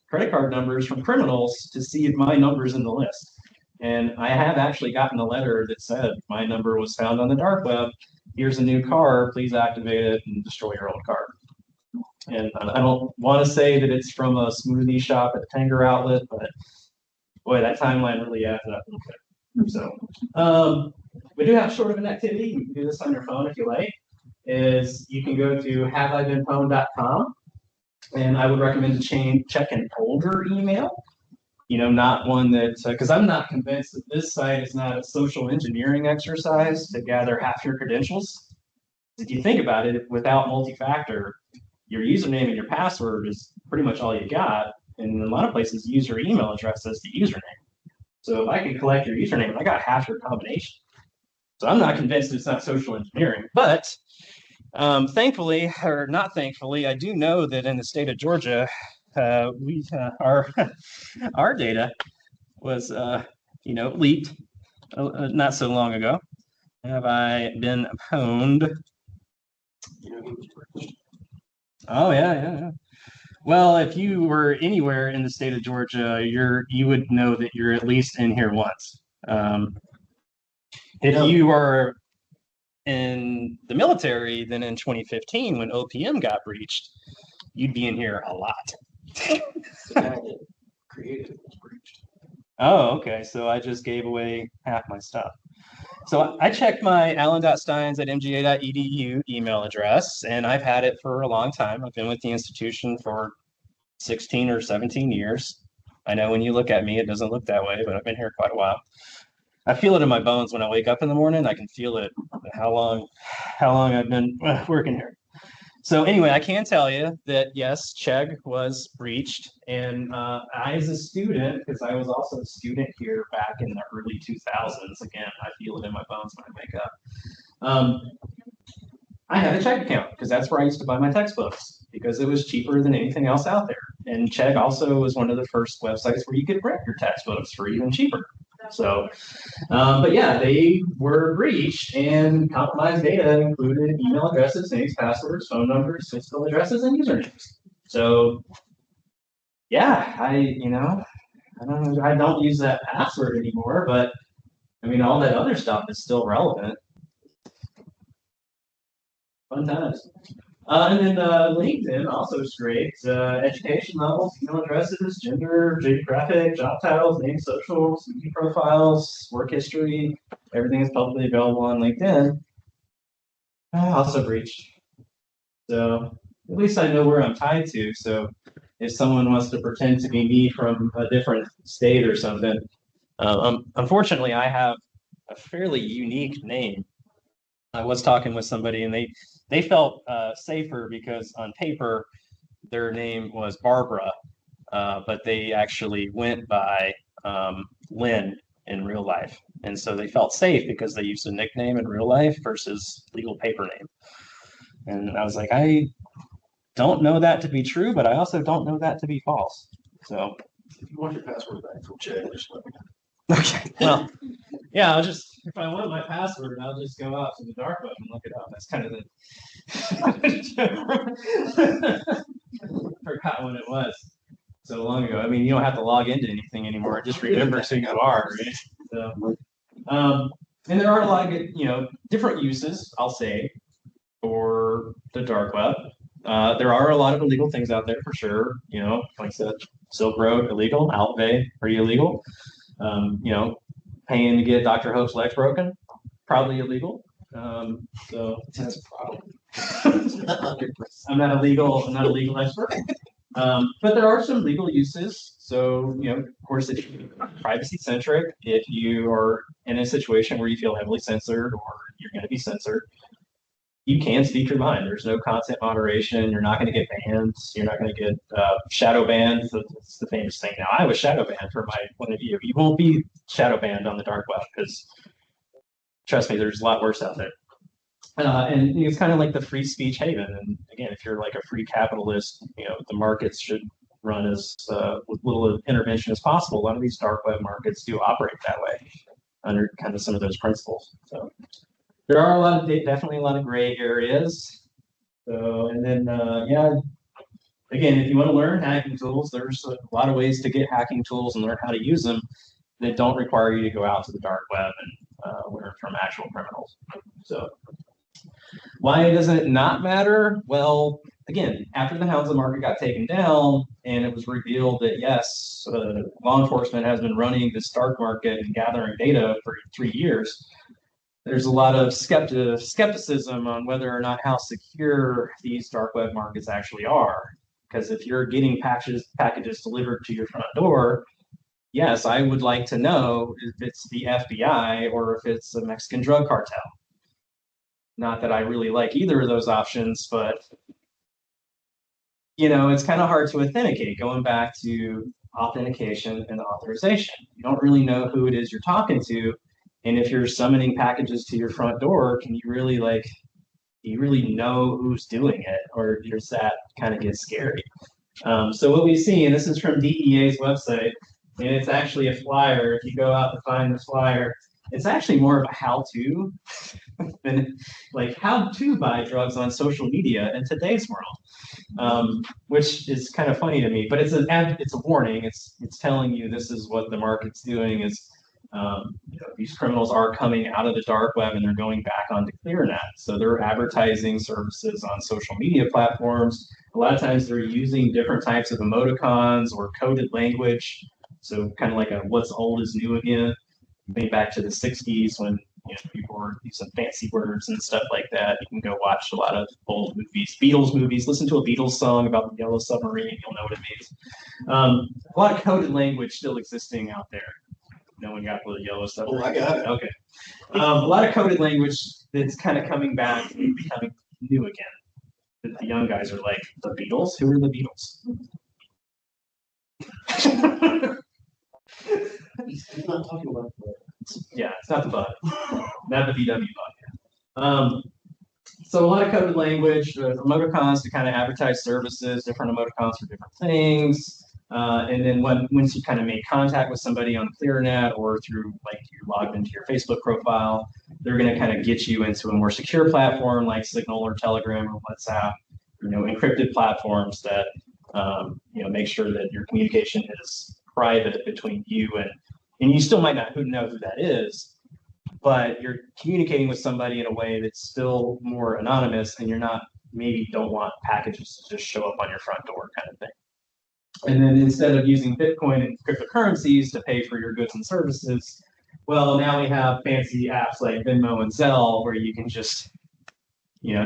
Speaker 1: credit card numbers from criminals to see if my number's in the list. And I have actually gotten a letter that said my number was found on the dark web. Here's a new car. Please activate it and destroy your old car. And I don't want to say that it's from a smoothie shop at the Tanger outlet, but boy, that timeline really adds up. So we do have short of an activity. You can do this on your phone if you like. Is you can go to haveibeenpwned.com, and I would recommend to check an older email. Not one that, because I'm not convinced that this site is not a social engineering exercise to gather half your credentials. If you think about it, without multi-factor, your username and your password is pretty much all you got. And in a lot of places, use your email address as the username. So if I can collect your username, I got half your combination. So I'm not convinced it's not social engineering. But thankfully, or not thankfully, I do know that in the state of Georgia, our data was leaked not so long ago. Have I been pwned? Oh yeah. Well, if you were anywhere in the state of Georgia, you would know that you're at least in here once. If you are in the military, then in 2015, when OPM got breached, you'd be in here a lot.
Speaker 3: The guy that created it was breached.
Speaker 1: Oh, okay. So I just gave away half my stuff. So I checked my allen.stines@mga.edu email address, and I've had it for a long time. I've been with the institution for 16 or 17 years. I know when you look at me, it doesn't look that way, but I've been here quite a while. I feel it in my bones when I wake up in the morning. I can feel it, how long I've been working here. So anyway, I can tell you that, yes, Chegg was breached. And I, as a student, because I was also a student here back in the early 2000s, again, I feel it in my bones when I wake up. I have a Chegg account because that's where I used to buy my textbooks because it was cheaper than anything else out there. And Chegg also was one of the first websites where you could rent your textbooks for even cheaper. So, but yeah, they were breached, and compromised data included email addresses, names, passwords, phone numbers, physical addresses, and usernames. So, yeah, I don't use that password anymore, but I mean, all that other stuff is still relevant. Fun times. And then LinkedIn also is great. Education levels, email addresses, gender, geographic, job titles, name, socials, CV profiles, work history. Everything is publicly available on LinkedIn. Also breached. So at least I know where I'm tied to. So if someone wants to pretend to be me from a different state or something, unfortunately, I have a fairly unique name. I was talking with somebody, and they felt safer because on paper their name was Barbara, but they actually went by Lynn in real life, and so they felt safe because they used a nickname in real life versus legal paper name. And I was like, I don't know that to be true, but I also don't know that to be false. So
Speaker 4: If you want your password back from Jay, just let me know.
Speaker 1: okay, well, yeah, if I want my password, I'll just go out to the dark web and look it up. That's kind of the forgot when it was so long ago. I mean, you don't have to log into anything anymore. It just remembers who you are, right? So, and there are a lot of different uses, I'll say, for the dark web. There are a lot of illegal things out there for sure. Like I said, Silk Road illegal, Alphabet pretty illegal. Paying to get Dr. Hope's legs broken, probably illegal. So
Speaker 4: That's probably.
Speaker 1: I'm not a legal expert. But there are some legal uses. So, of course, it's privacy centric. If you are in a situation where you feel heavily censored or you're going to be censored, you can speak your mind. There's no content moderation. You're not going to get banned. You're not going to get shadow banned. It's the famous thing now. I was shadow banned for my point of view. You won't be shadow banned on the dark web because, trust me, there's a lot worse out there. And it's kind of like the free speech haven. And again, if you're like a free capitalist, the markets should run as with little intervention as possible. A lot of these dark web markets do operate that way under kind of some of those principles. So there are definitely a lot of gray areas. So, and then, again, if you want to learn hacking tools, there's a lot of ways to get hacking tools and learn how to use them that don't require you to go out to the dark web and learn from actual criminals. So why does it not matter? Well, again, after the Hounds of Market got taken down and it was revealed that, yes, law enforcement has been running this dark market and gathering data for 3 years, there's a lot of skepticism on whether or not how secure these dark web markets actually are. Because if you're getting packages delivered to your front door, yes, I would like to know if it's the FBI or if it's a Mexican drug cartel. Not that I really like either of those options, but it's kind of hard to authenticate. Going back to authentication and authorization, you don't really know who it is you're talking to. And if you're summoning packages to your front door, can you really know who's doing it? Or does that kind of get scary? So what we see, and this is from DEA's website, and it's actually a flyer. If you go out to find this flyer, it's actually more of a how-to than like how to buy drugs on social media in today's world, which is kind of funny to me. But it's a warning. It's telling you this is what the market's doing is. These criminals are coming out of the dark web and they're going back onto ClearNet. So they're advertising services on social media platforms. A lot of times they're using different types of emoticons or coded language. So kind of like a what's old is new again. Maybe back to the 60s when people were using fancy words and stuff like that. You can go watch a lot of old movies, Beatles movies, listen to a Beatles song about the Yellow Submarine, you'll know what it means. A lot of coded language still existing out there. No one got the yellow stuff.
Speaker 4: Oh, I got it.
Speaker 1: Okay. A lot of coded language that's kind of coming back and becoming new again. The young guys are like, the Beatles? Who are the Beatles?
Speaker 4: He's not talking about
Speaker 1: Yeah, it's not the bug. Not the VW bug. So a lot of coded language, emoticons to kind of advertise services, different emoticons for different things. And then once you kind of make contact with somebody on the ClearNet or through like you're logged into your Facebook profile, they're going to kind of get you into a more secure platform like Signal or Telegram or WhatsApp, encrypted platforms that make sure that your communication is private between you and you still might not know who that is, but you're communicating with somebody in a way that's still more anonymous, and you're not maybe don't want packages to just show up on your front door kind of thing. And then instead of using Bitcoin and cryptocurrencies to pay for your goods and services, well, now we have fancy apps like Venmo and Zelle where you can just,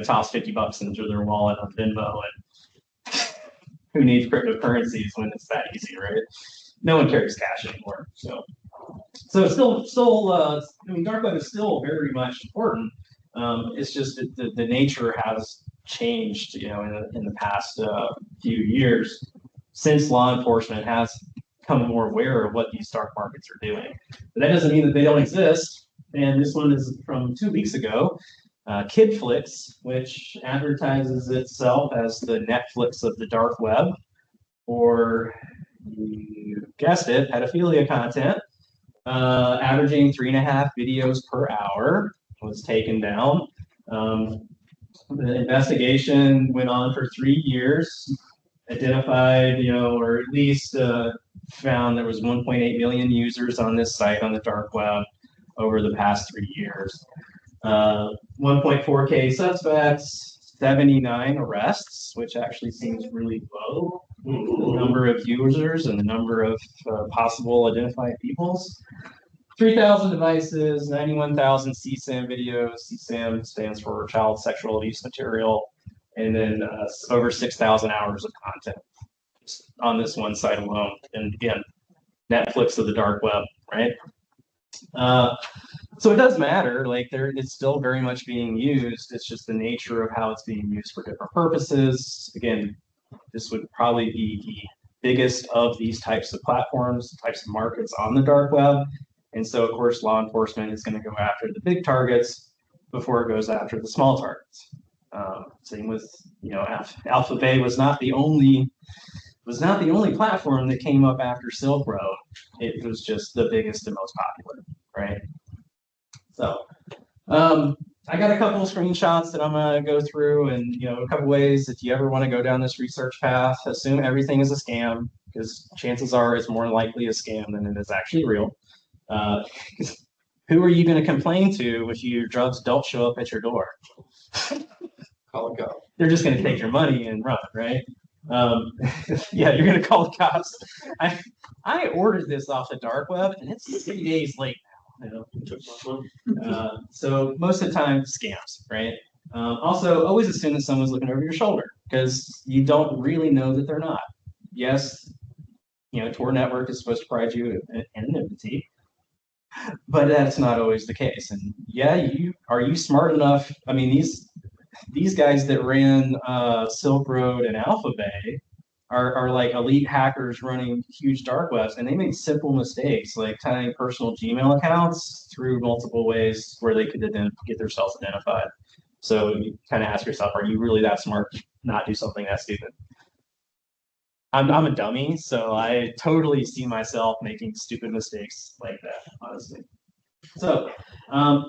Speaker 1: toss $50 into their wallet on Venmo, and who needs cryptocurrencies when it's that easy, right? No one carries cash anymore. So dark web is still very much important. It's just that the nature has changed, in the past few years, since law enforcement has become more aware of what these dark markets are doing. But that doesn't mean that they don't exist. And this one is from 2 weeks ago. KidFlix, which advertises itself as the Netflix of the dark web, or you guessed it, pedophilia content, averaging 3.5 videos per hour, was taken down. The investigation went on for 3 years, identified, or at least found there was 1.8 million users on this site on the dark web over the past 3 years. 1.4K suspects, 79 arrests, which actually seems really low. The number of users and the number of possible identified peoples. 3,000 devices, 91,000 CSAM videos. CSAM stands for child sexual abuse material. And then over 6,000 hours of content just on this one site alone. And again, Netflix of the dark web, right? So it does matter, it's still very much being used. It's just the nature of how it's being used for different purposes. Again, this would probably be the biggest of these types of platforms, types of markets on the dark web. And so, of course, law enforcement is going to go after the big targets before it goes after the small targets. Same with, Alphabet was not the only platform that came up after Silk Road. It was just the biggest and most popular, right? So, I got a couple of screenshots that I'm going to go through, and a couple ways if you ever want to go down this research path, assume everything is a scam, because chances are it's more likely a scam than it is actually real. Who are you going to complain to if your drugs don't show up at your door?
Speaker 4: Call it go.
Speaker 1: They're just going to take your money and run, right? Yeah, you're going to call the cops. I ordered this off the dark web, and it's 3 days late now.
Speaker 4: Took my money.
Speaker 1: So most of the time, scams, right? Also, always assume that someone's looking over your shoulder, because you don't really know that they're not. Yes, Tor network is supposed to provide you anonymity, but that's not always the case. And yeah, are you smart enough? I mean, these guys that ran Silk Road and Alphabet are like elite hackers running huge dark webs, and they made simple mistakes like tying personal Gmail accounts through multiple ways where they could then get themselves identified. So you kind of ask yourself, are you really that smart to not do something that stupid? I'm a dummy, so I totally see myself making stupid mistakes like that, honestly. So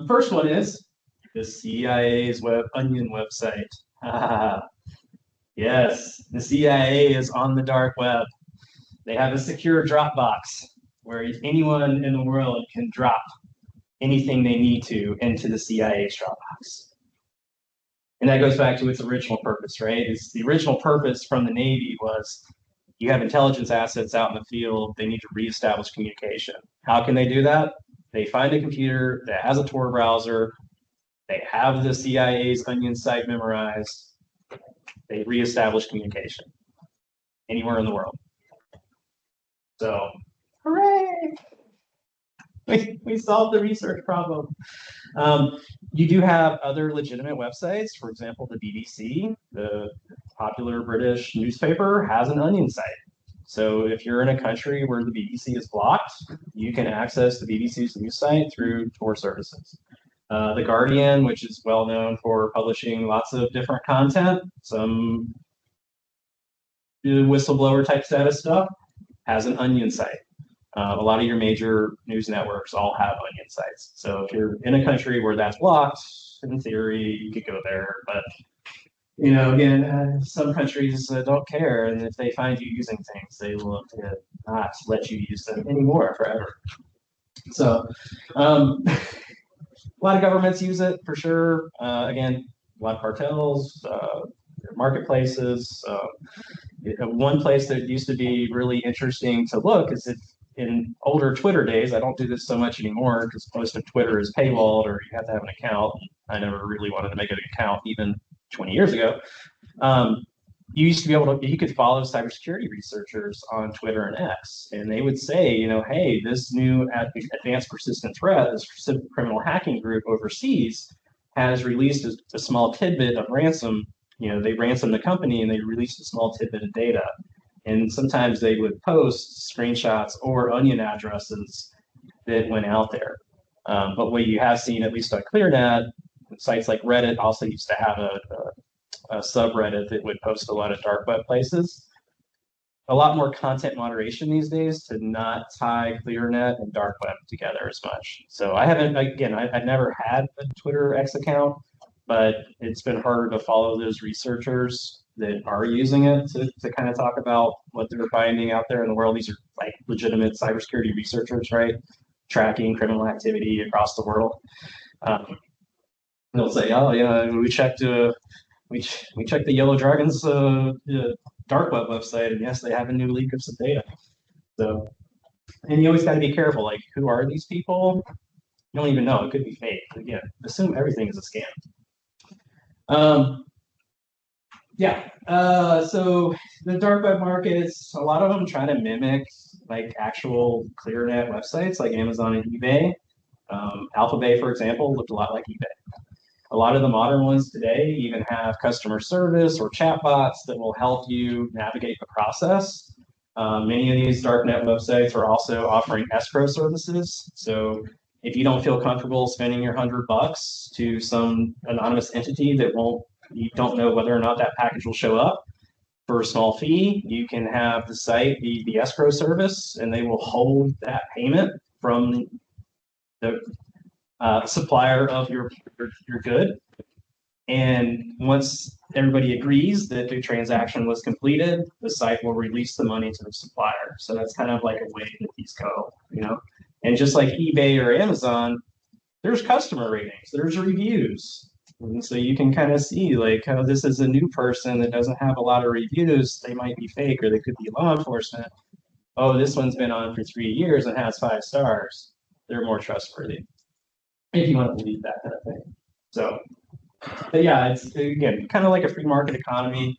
Speaker 1: first one is the CIA's Onion website. Yes, the CIA is on the dark web. They have a secure Dropbox where anyone in the world can drop anything they need to into the CIA's Dropbox. And that goes back to its original purpose, right? The original purpose from the Navy was you have intelligence assets out in the field, they need to reestablish communication. How can they do that? They find a computer that has a Tor browser, they have the CIA's Onion site memorized, they reestablish communication anywhere in the world. So, hooray! We solved the research problem. You do have other legitimate websites. For example, the BBC, the popular British newspaper, has an Onion site. So if you're in a country where the BBC is blocked, you can access the BBC's news site through Tor services. The Guardian, which is well known for publishing lots of different content, some whistleblower type status stuff, has an onion site. A lot of your major news networks all have onion sites. So if you're in a country where that's blocked, in theory, you could go there. But again, some countries don't care, and if they find you using things, they will not let you use them anymore forever. So, a lot of governments use it for sure. Again, a lot of cartels, marketplaces. One place that used to be really interesting to look is if in older Twitter days, I don't do this so much anymore because most of Twitter is paywalled or you have to have an account. I never really wanted to make an account even 20 years ago. You used to be able to, you could follow cybersecurity researchers on Twitter and X, and they would say, hey, this new advanced persistent threat, this criminal hacking group overseas has released a small tidbit of ransom. They ransomed the company and they released a small tidbit of data. And sometimes they would post screenshots or onion addresses that went out there. But what you have seen, at least on ClearNet, sites like Reddit also used to have a subreddit that would post a lot of dark web places. A lot more content moderation these days to not tie ClearNet and dark web together as much. So I haven't, again, I've never had a Twitter X account, but it's been harder to follow those researchers that are using it to kind of talk about what they're finding out there in the world. These are like legitimate cybersecurity researchers, right? Tracking criminal activity across the world. They'll say, oh, yeah, we checked the Yellow Dragon's dark web website, and yes, they have a new leak of some data. So, and you always got to be careful, like, who are these people? You don't even know, it could be fake. Again, assume everything is a scam. So the dark web markets, a lot of them try to mimic like actual ClearNet websites like Amazon and eBay. Alphabay, for example, looked a lot like eBay. A lot of the modern ones today even have customer service or chatbots that will help you navigate the process. Many of these darknet websites are also offering escrow services. So if you don't feel comfortable spending your $100 to some anonymous entity that you don't know whether or not that package will show up, for a small fee, you can have the site be the escrow service, and they will hold that payment from the supplier of your good. And once everybody agrees that the transaction was completed, the site will release the money to the supplier. So that's kind of like a way that these go, And just like eBay or Amazon, there's customer ratings, there's reviews. And so you can kind of see like how this is a new person that doesn't have a lot of reviews. They might be fake or they could be law enforcement. Oh, this one's been on for 3 years and has 5 stars. They're more trustworthy, if you want to believe that kind of thing. So, but yeah, it's again kind of like a free market economy.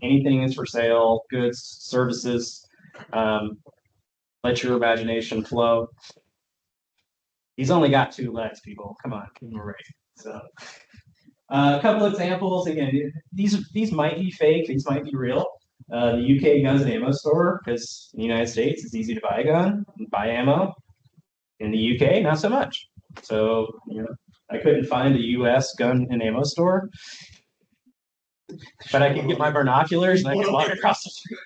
Speaker 1: Anything is for sale, goods, services. Let your imagination flow. He's only got 2 legs, people. Come on, give him a break. So, a couple examples. Again, these might be fake. These might be real. The UK Guns and Ammo store, because in the United States it's easy to buy a gun and buy ammo. In the UK, not so much. So, I couldn't find a US gun and ammo store, but I can get my binoculars and I can walk across the street.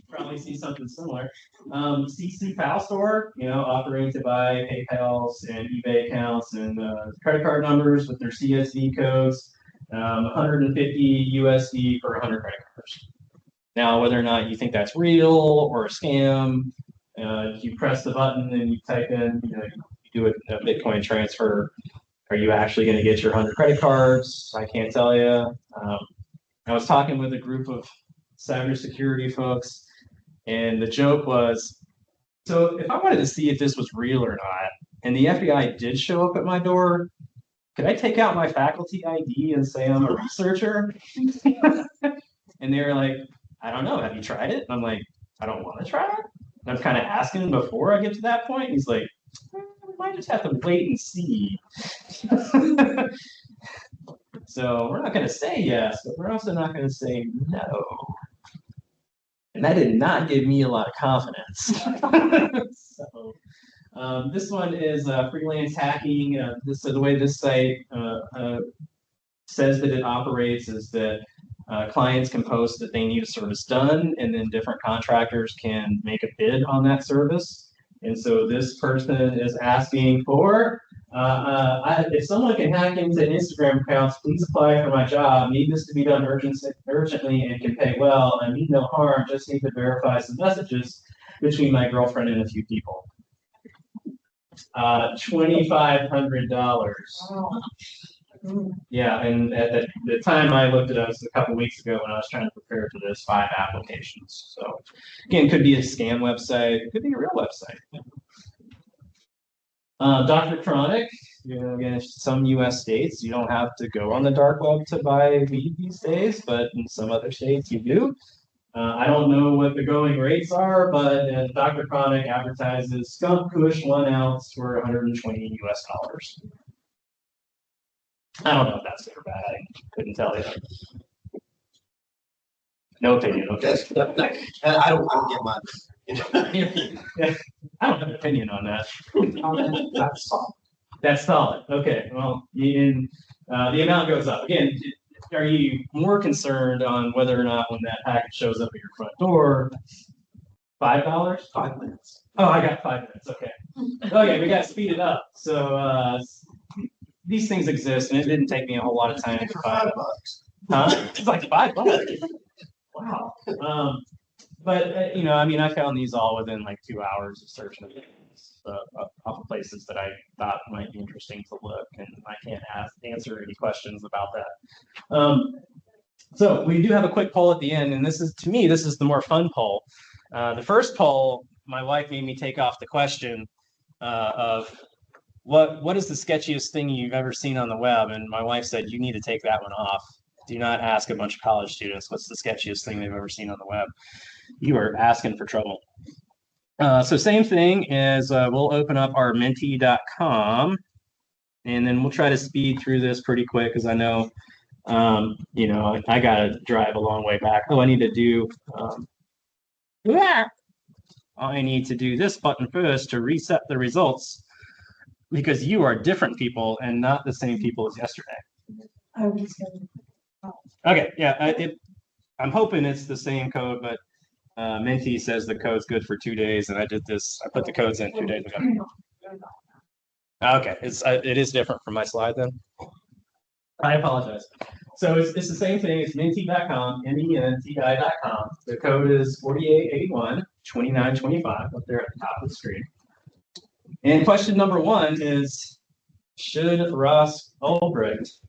Speaker 1: Probably see something similar. CC Pal store, operated by PayPal's and eBay accounts and credit card numbers with their CSV codes, 150 USD for 100 credit cards. Now, whether or not you think that's real or a scam, you press the button and you type in, you do a Bitcoin transfer. Are you actually going to get your 100 credit cards? I can't tell you. I was talking with a group of cybersecurity folks, and the joke was, so if I wanted to see if this was real or not, and the FBI did show up at my door, could I take out my faculty ID and say I'm a researcher? And they were like, I don't know, have you tried it? And I'm like, I don't want to try it. And I was kind of asking him before I get to that point. He's like, we might just have to wait and see. So we're not going to say yes, but we're also not going to say no. And that did not give me a lot of confidence. So this one is freelance hacking. So the way this site says that it operates is that Clients can post that they need a service done, and then different contractors can make a bid on that service. And so this person is asking for, if someone can hack into Instagram accounts, please apply for my job. Need this to be done urgently and can pay well. I mean no harm, just need to verify some messages between my girlfriend and a few people. $2,500. Yeah, and at the time I looked at it, it was a couple weeks ago when I was trying to prepare for this, 5 applications. So again, could be a scam website, it could be a real website. Dr. Chronic, again, some U.S. states, you don't have to go on the dark web to buy weed these days, but in some other states you do. I don't know what the going rates are, but Dr. Chronic advertises skunk kush 1 ounce for $120 US. I don't know if that's good or bad. I couldn't tell you. No opinion. Okay.
Speaker 4: I don't get mine.
Speaker 1: I don't have an opinion on that.
Speaker 3: That's all.
Speaker 1: That's solid. Okay. Well, the amount goes up. Again, are you more concerned on whether or not when that package shows up at your front door, $5?
Speaker 3: 5 minutes.
Speaker 1: Oh, I got 5 minutes. Okay. Okay, we got to speed it up. So these things exist, and it didn't take me a whole lot of time to
Speaker 4: For
Speaker 1: find them.
Speaker 4: $5.
Speaker 1: Huh? It's like $5. Wow. But I mean, I found these all within like 2 hours of searching off of places that I thought might be interesting to look, and I can't answer any questions about that. So we do have a quick poll at the end, and this is, to me, this is the more fun poll. The first poll, my wife made me take off the question of what is the sketchiest thing you've ever seen on the web, and my wife said you need to take that one off. Do not ask a bunch of college students what's the sketchiest thing they've ever seen on the web. You are asking for trouble. So same thing is we'll open up our menti.com, and then we'll try to speed through this pretty quick because I know, I got to drive a long way back. Oh, I need to do this button first to reset the results because you are different people and not the same people as yesterday. Okay, yeah, I'm hoping it's the same code, but Menti says the code's good for 2 days, and I put the codes in 2 days ago. Okay, it is different from my slide then. I apologize. So it's the same thing. It's menti.com, menti.com. The code is 4881 2925 up there at the top of the screen. And question number 1 is, should Ross Ulbricht,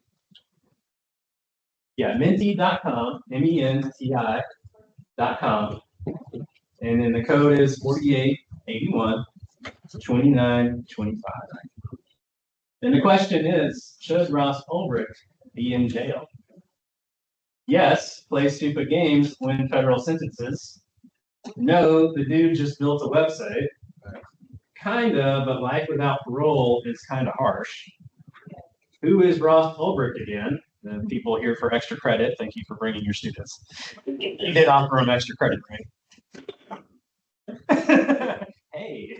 Speaker 1: menti.com, menti.com, and then the code is 4881 2925. And the question is, should Ross Ulbricht be in jail? Yes, play stupid games, win federal sentences. No, the dude just built a website. Kinda, but life without parole is kind of harsh. Who is Ross Ulbricht again? The people here for extra credit, thank you for bringing your students. You did offer them extra credit, right? Hey.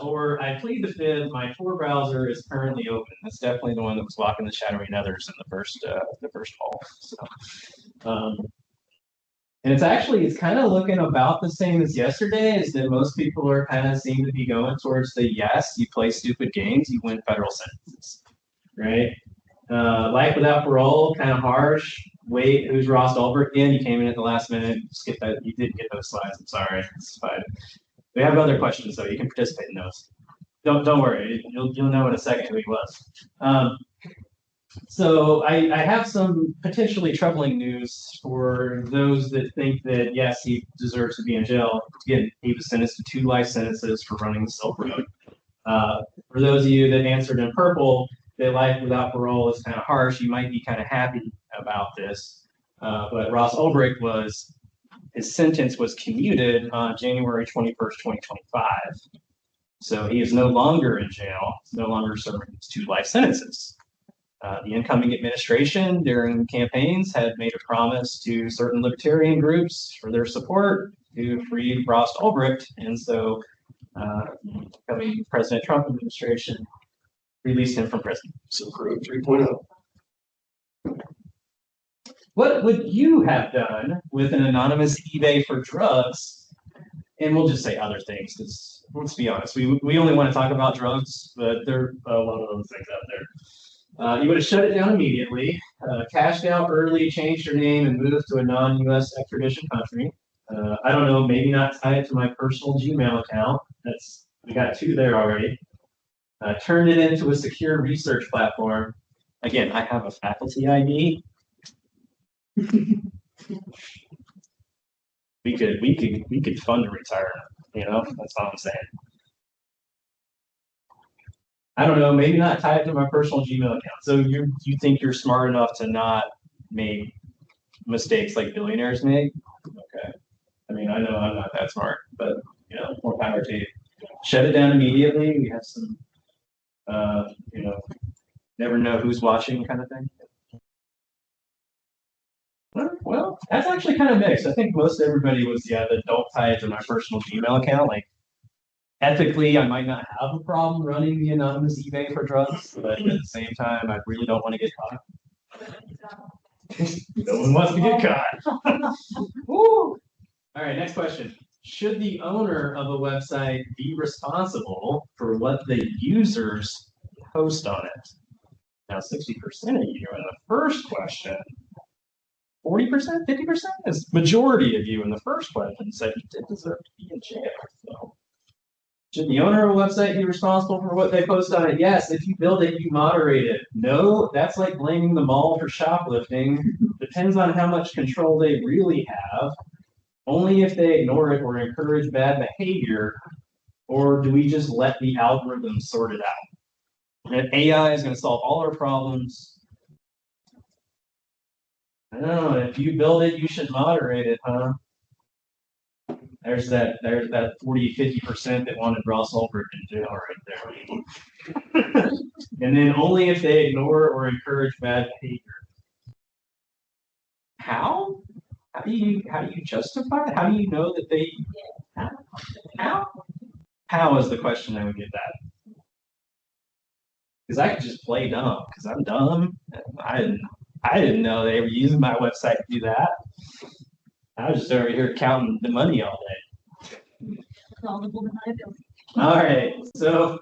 Speaker 1: Or I plead the fifth, my Tor browser is currently open. That's definitely the one that was walking the shadowy nethers in the first poll. So, and it's kind of looking about the same as yesterday, is that most people are kind of seem to be going towards the yes, you play stupid games, you win federal sentences, right? Life without parole, kind of harsh. Wait, who's Ross Ulbricht again? You came in at the last minute. Skip that. You didn't get those slides. I'm sorry. It's fine. We have other questions, though. You can participate in those. Don't worry. You'll know in a second who he was. So I have some potentially troubling news for those that think that, yes, he deserves to be in jail. Again, he was sentenced to 2 life sentences for running the Silk Road. For those of you that answered in purple, that life without parole is kind of harsh, you might be kind of happy about this. But Ross Ulbricht his sentence was commuted on January 21st, 2025. So he is no longer in jail, no longer serving his 2 life sentences. The incoming administration during campaigns had made a promise to certain libertarian groups for their support to free Ross Ulbricht. And so incoming President Trump administration released him from prison.
Speaker 4: Silk Road 3.0.
Speaker 1: What would you have done with an anonymous eBay for drugs? And we'll just say other things, because let's be honest, we only want to talk about drugs, but there are a lot of other things out there. You would have shut it down immediately, cashed out early, changed your name, and moved to a non-US extradition country. I don't know, maybe not tie it to my personal Gmail account. We got 2 there already. Turned it into a secure research platform. Again, I have a faculty ID. We could fund a retirement, that's all I'm saying. I don't know, maybe not tie it to my personal Gmail account. So you think you're smart enough to not make mistakes like billionaires make? Okay. I mean, I know I'm not that smart, but more power to you. Shut it down immediately. We have some never know who's watching kind of thing. Well, that's actually kind of mixed. I think most everybody was, the don't tie it to my personal Gmail account. Like, ethically, I might not have a problem running the anonymous eBay for drugs, but at the same time, I really don't want to get caught. No one wants to get caught. Woo! All right, next question. Should the owner of a website be responsible for what the users post on it? Now, 60% of you in the first question. 40%, 50% is majority of you in the first question said you did deserve to be in jail. So, should the owner of a website be responsible for what they post on it? Yes. If you build it, you moderate it. No, that's like blaming the mall for shoplifting. Depends on how much control they really have. Only if they ignore it or encourage bad behavior, or do we just let the algorithm sort it out? And AI is going to solve all our problems. I don't know, if you build it, you should moderate it, huh? There's that 40-50% that wanted Ross Ulbricht in jail right there. And then only if they ignore or encourage bad behavior. How? How do you justify it? How do you know that they how is the question I would get that? Because I could just play dumb, because I'm dumb. I didn't know they were using my website to do that. I was just over here counting the money all day. All right, so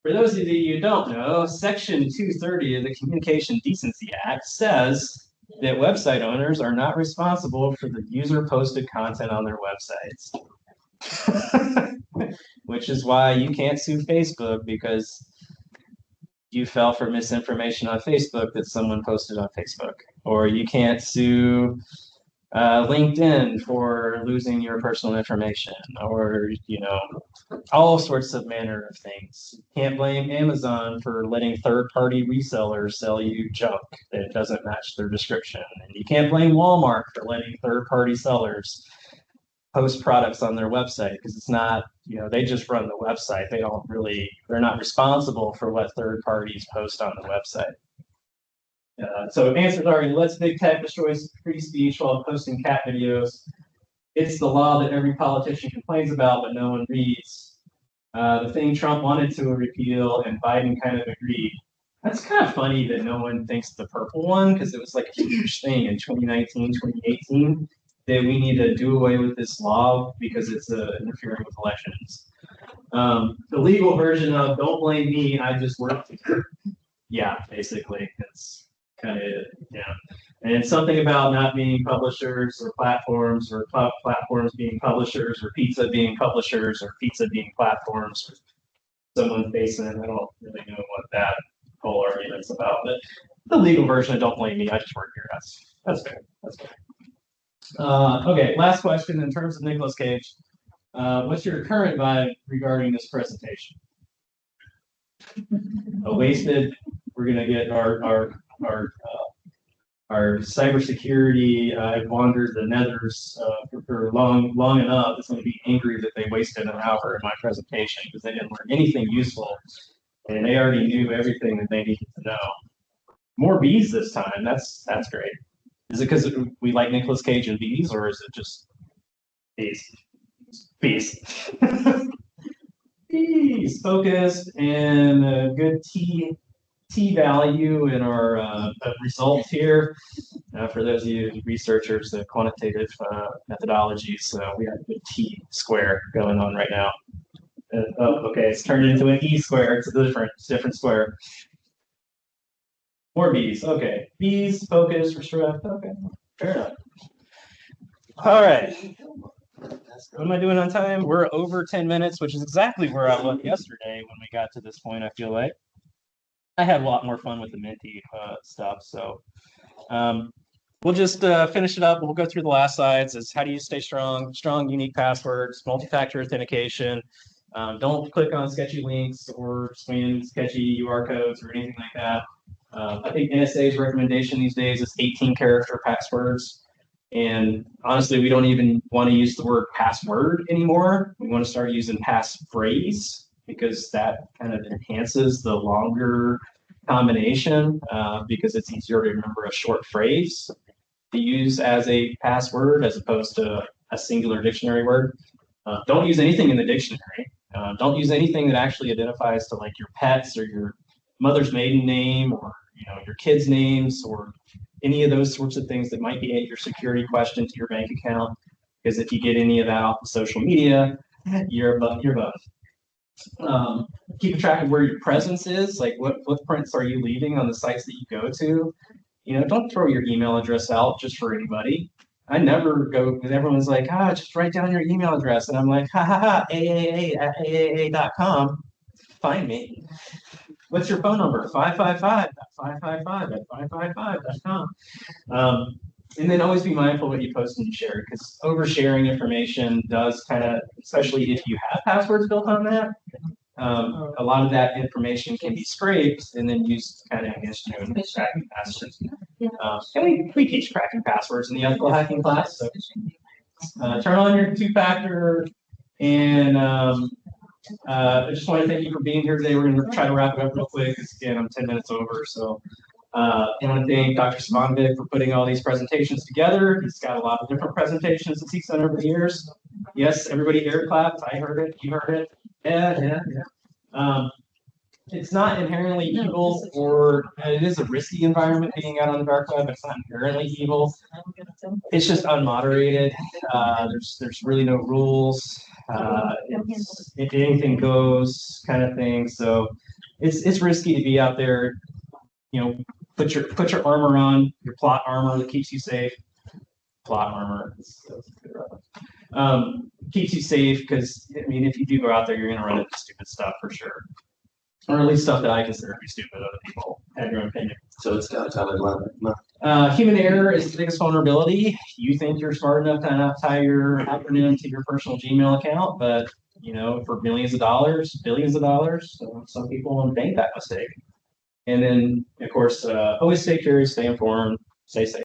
Speaker 1: for those of you who don't know, Section 230 of the Communication Decency Act says that website owners are not responsible for the user-posted content on their websites. Which is why you can't sue Facebook, because you fell for misinformation on Facebook that someone posted on Facebook. Or you can't sue LinkedIn for losing your personal information, or all sorts of manner of things. You can't blame Amazon for letting third-party resellers sell you junk that doesn't match their description, and you can't blame Walmart for letting third-party sellers post products on their website, because it's not, they just run the website. They're not responsible for what third parties post on the website. So answers are, lets big tech destroys free speech while posting cat videos. It's the law that every politician complains about, but no one reads. The thing Trump wanted to repeal and Biden kind of agreed. That's kind of funny that no one thinks the purple one, because it was like a huge thing in 2019, 2018, that we need to do away with this law because it's interfering with elections. The legal version of "Don't blame me, I just worked here." Yeah, basically, it's kind of it. Yeah, and something about not being publishers or platforms, or platforms being publishers, or pizza being publishers, or pizza being platforms, or someone facing it. I don't really know what that whole argument's about, but the legal version of "Don't blame me, I just work here." That's fair. That's fair. Okay, last question in terms of Nicolas Cage. What's your current vibe regarding this presentation? Wasted. We're gonna get our cybersecurity. I've wandered the nethers for long enough. It's going to be angry that they wasted an hour in my presentation because they didn't learn anything useful, and they already knew everything that they needed to know. More bees this time. That's great. Is it because we like Nicolas Cage and bees, or is it just bees? Bees. Bees. Focused and a good T value in our results here. For those of you researchers, the quantitative methodologies, we have a T square going on right now. Oh, okay, it's turned into an E square. It's a different square. More B's. Okay, B's, focus, restrict. Okay, fair enough. All right. What am I doing on time? We're over 10 minutes, which is exactly where I was yesterday when we got to this point, I feel like. I had a lot more fun with the Minty stuff, so we'll just finish it up. We'll go through the last slides. Is how do you stay strong, unique passwords, multi-factor authentication. Don't click on sketchy links or scan sketchy UR codes or anything like that. I think NSA's recommendation these days is 18-character passwords. And honestly, we don't even want to use the word password anymore. We want to start using passphrase because that kind of enhances the longer combination because it's easier to remember a short phrase to use as a password as opposed to a singular dictionary word. Don't use anything in the dictionary. Don't use anything that actually identifies to like your pets or your mother's maiden name or your kids' names or any of those sorts of things that might be your security question to your bank account. Because if you get any of that off of social media, you're above. Keep track of where your presence is, like what footprints are you leaving on the sites that you go to. Don't throw your email address out just for anybody. I never go because everyone's like, just write down your email address. And I'm like, AAA@AAA.com. Find me. What's your phone number? 555.555.555.com. And then always be mindful what you post and you share because oversharing information does kind of, especially if you have passwords built on that, a lot of that information can be scraped and then used kind of against you in cracking passwords. And we teach cracking passwords in the ethical hacking class. So turn on your two-factor and I just want to thank you for being here today. We're going to try to wrap it up real quick because again, I'm 10 minutes over. So I want to thank Dr. Savanovic for putting all these presentations together. He's got a lot of different presentations that he's done over the years. Yes, everybody air clapped. I heard it. You heard it. Yeah. It's not inherently evil, or it is a risky environment being out on the dark web. It's not inherently evil. It's just unmoderated. There's really no rules. If anything goes, kind of thing. So it's risky to be out there. Put your armor on, your plot armor that keeps you safe. Plot armor. Keeps you safe because if you do go out there, you're gonna run into stupid stuff for sure. Or at least stuff that I consider to be stupid. Other people have your own opinion.
Speaker 4: So it's got to
Speaker 1: human error is the biggest vulnerability. You think you're smart enough to not tie your acronym to your personal Gmail account, but for millions of dollars, billions of dollars, some people won't make that mistake. And then, of course, always stay curious, stay informed, stay safe.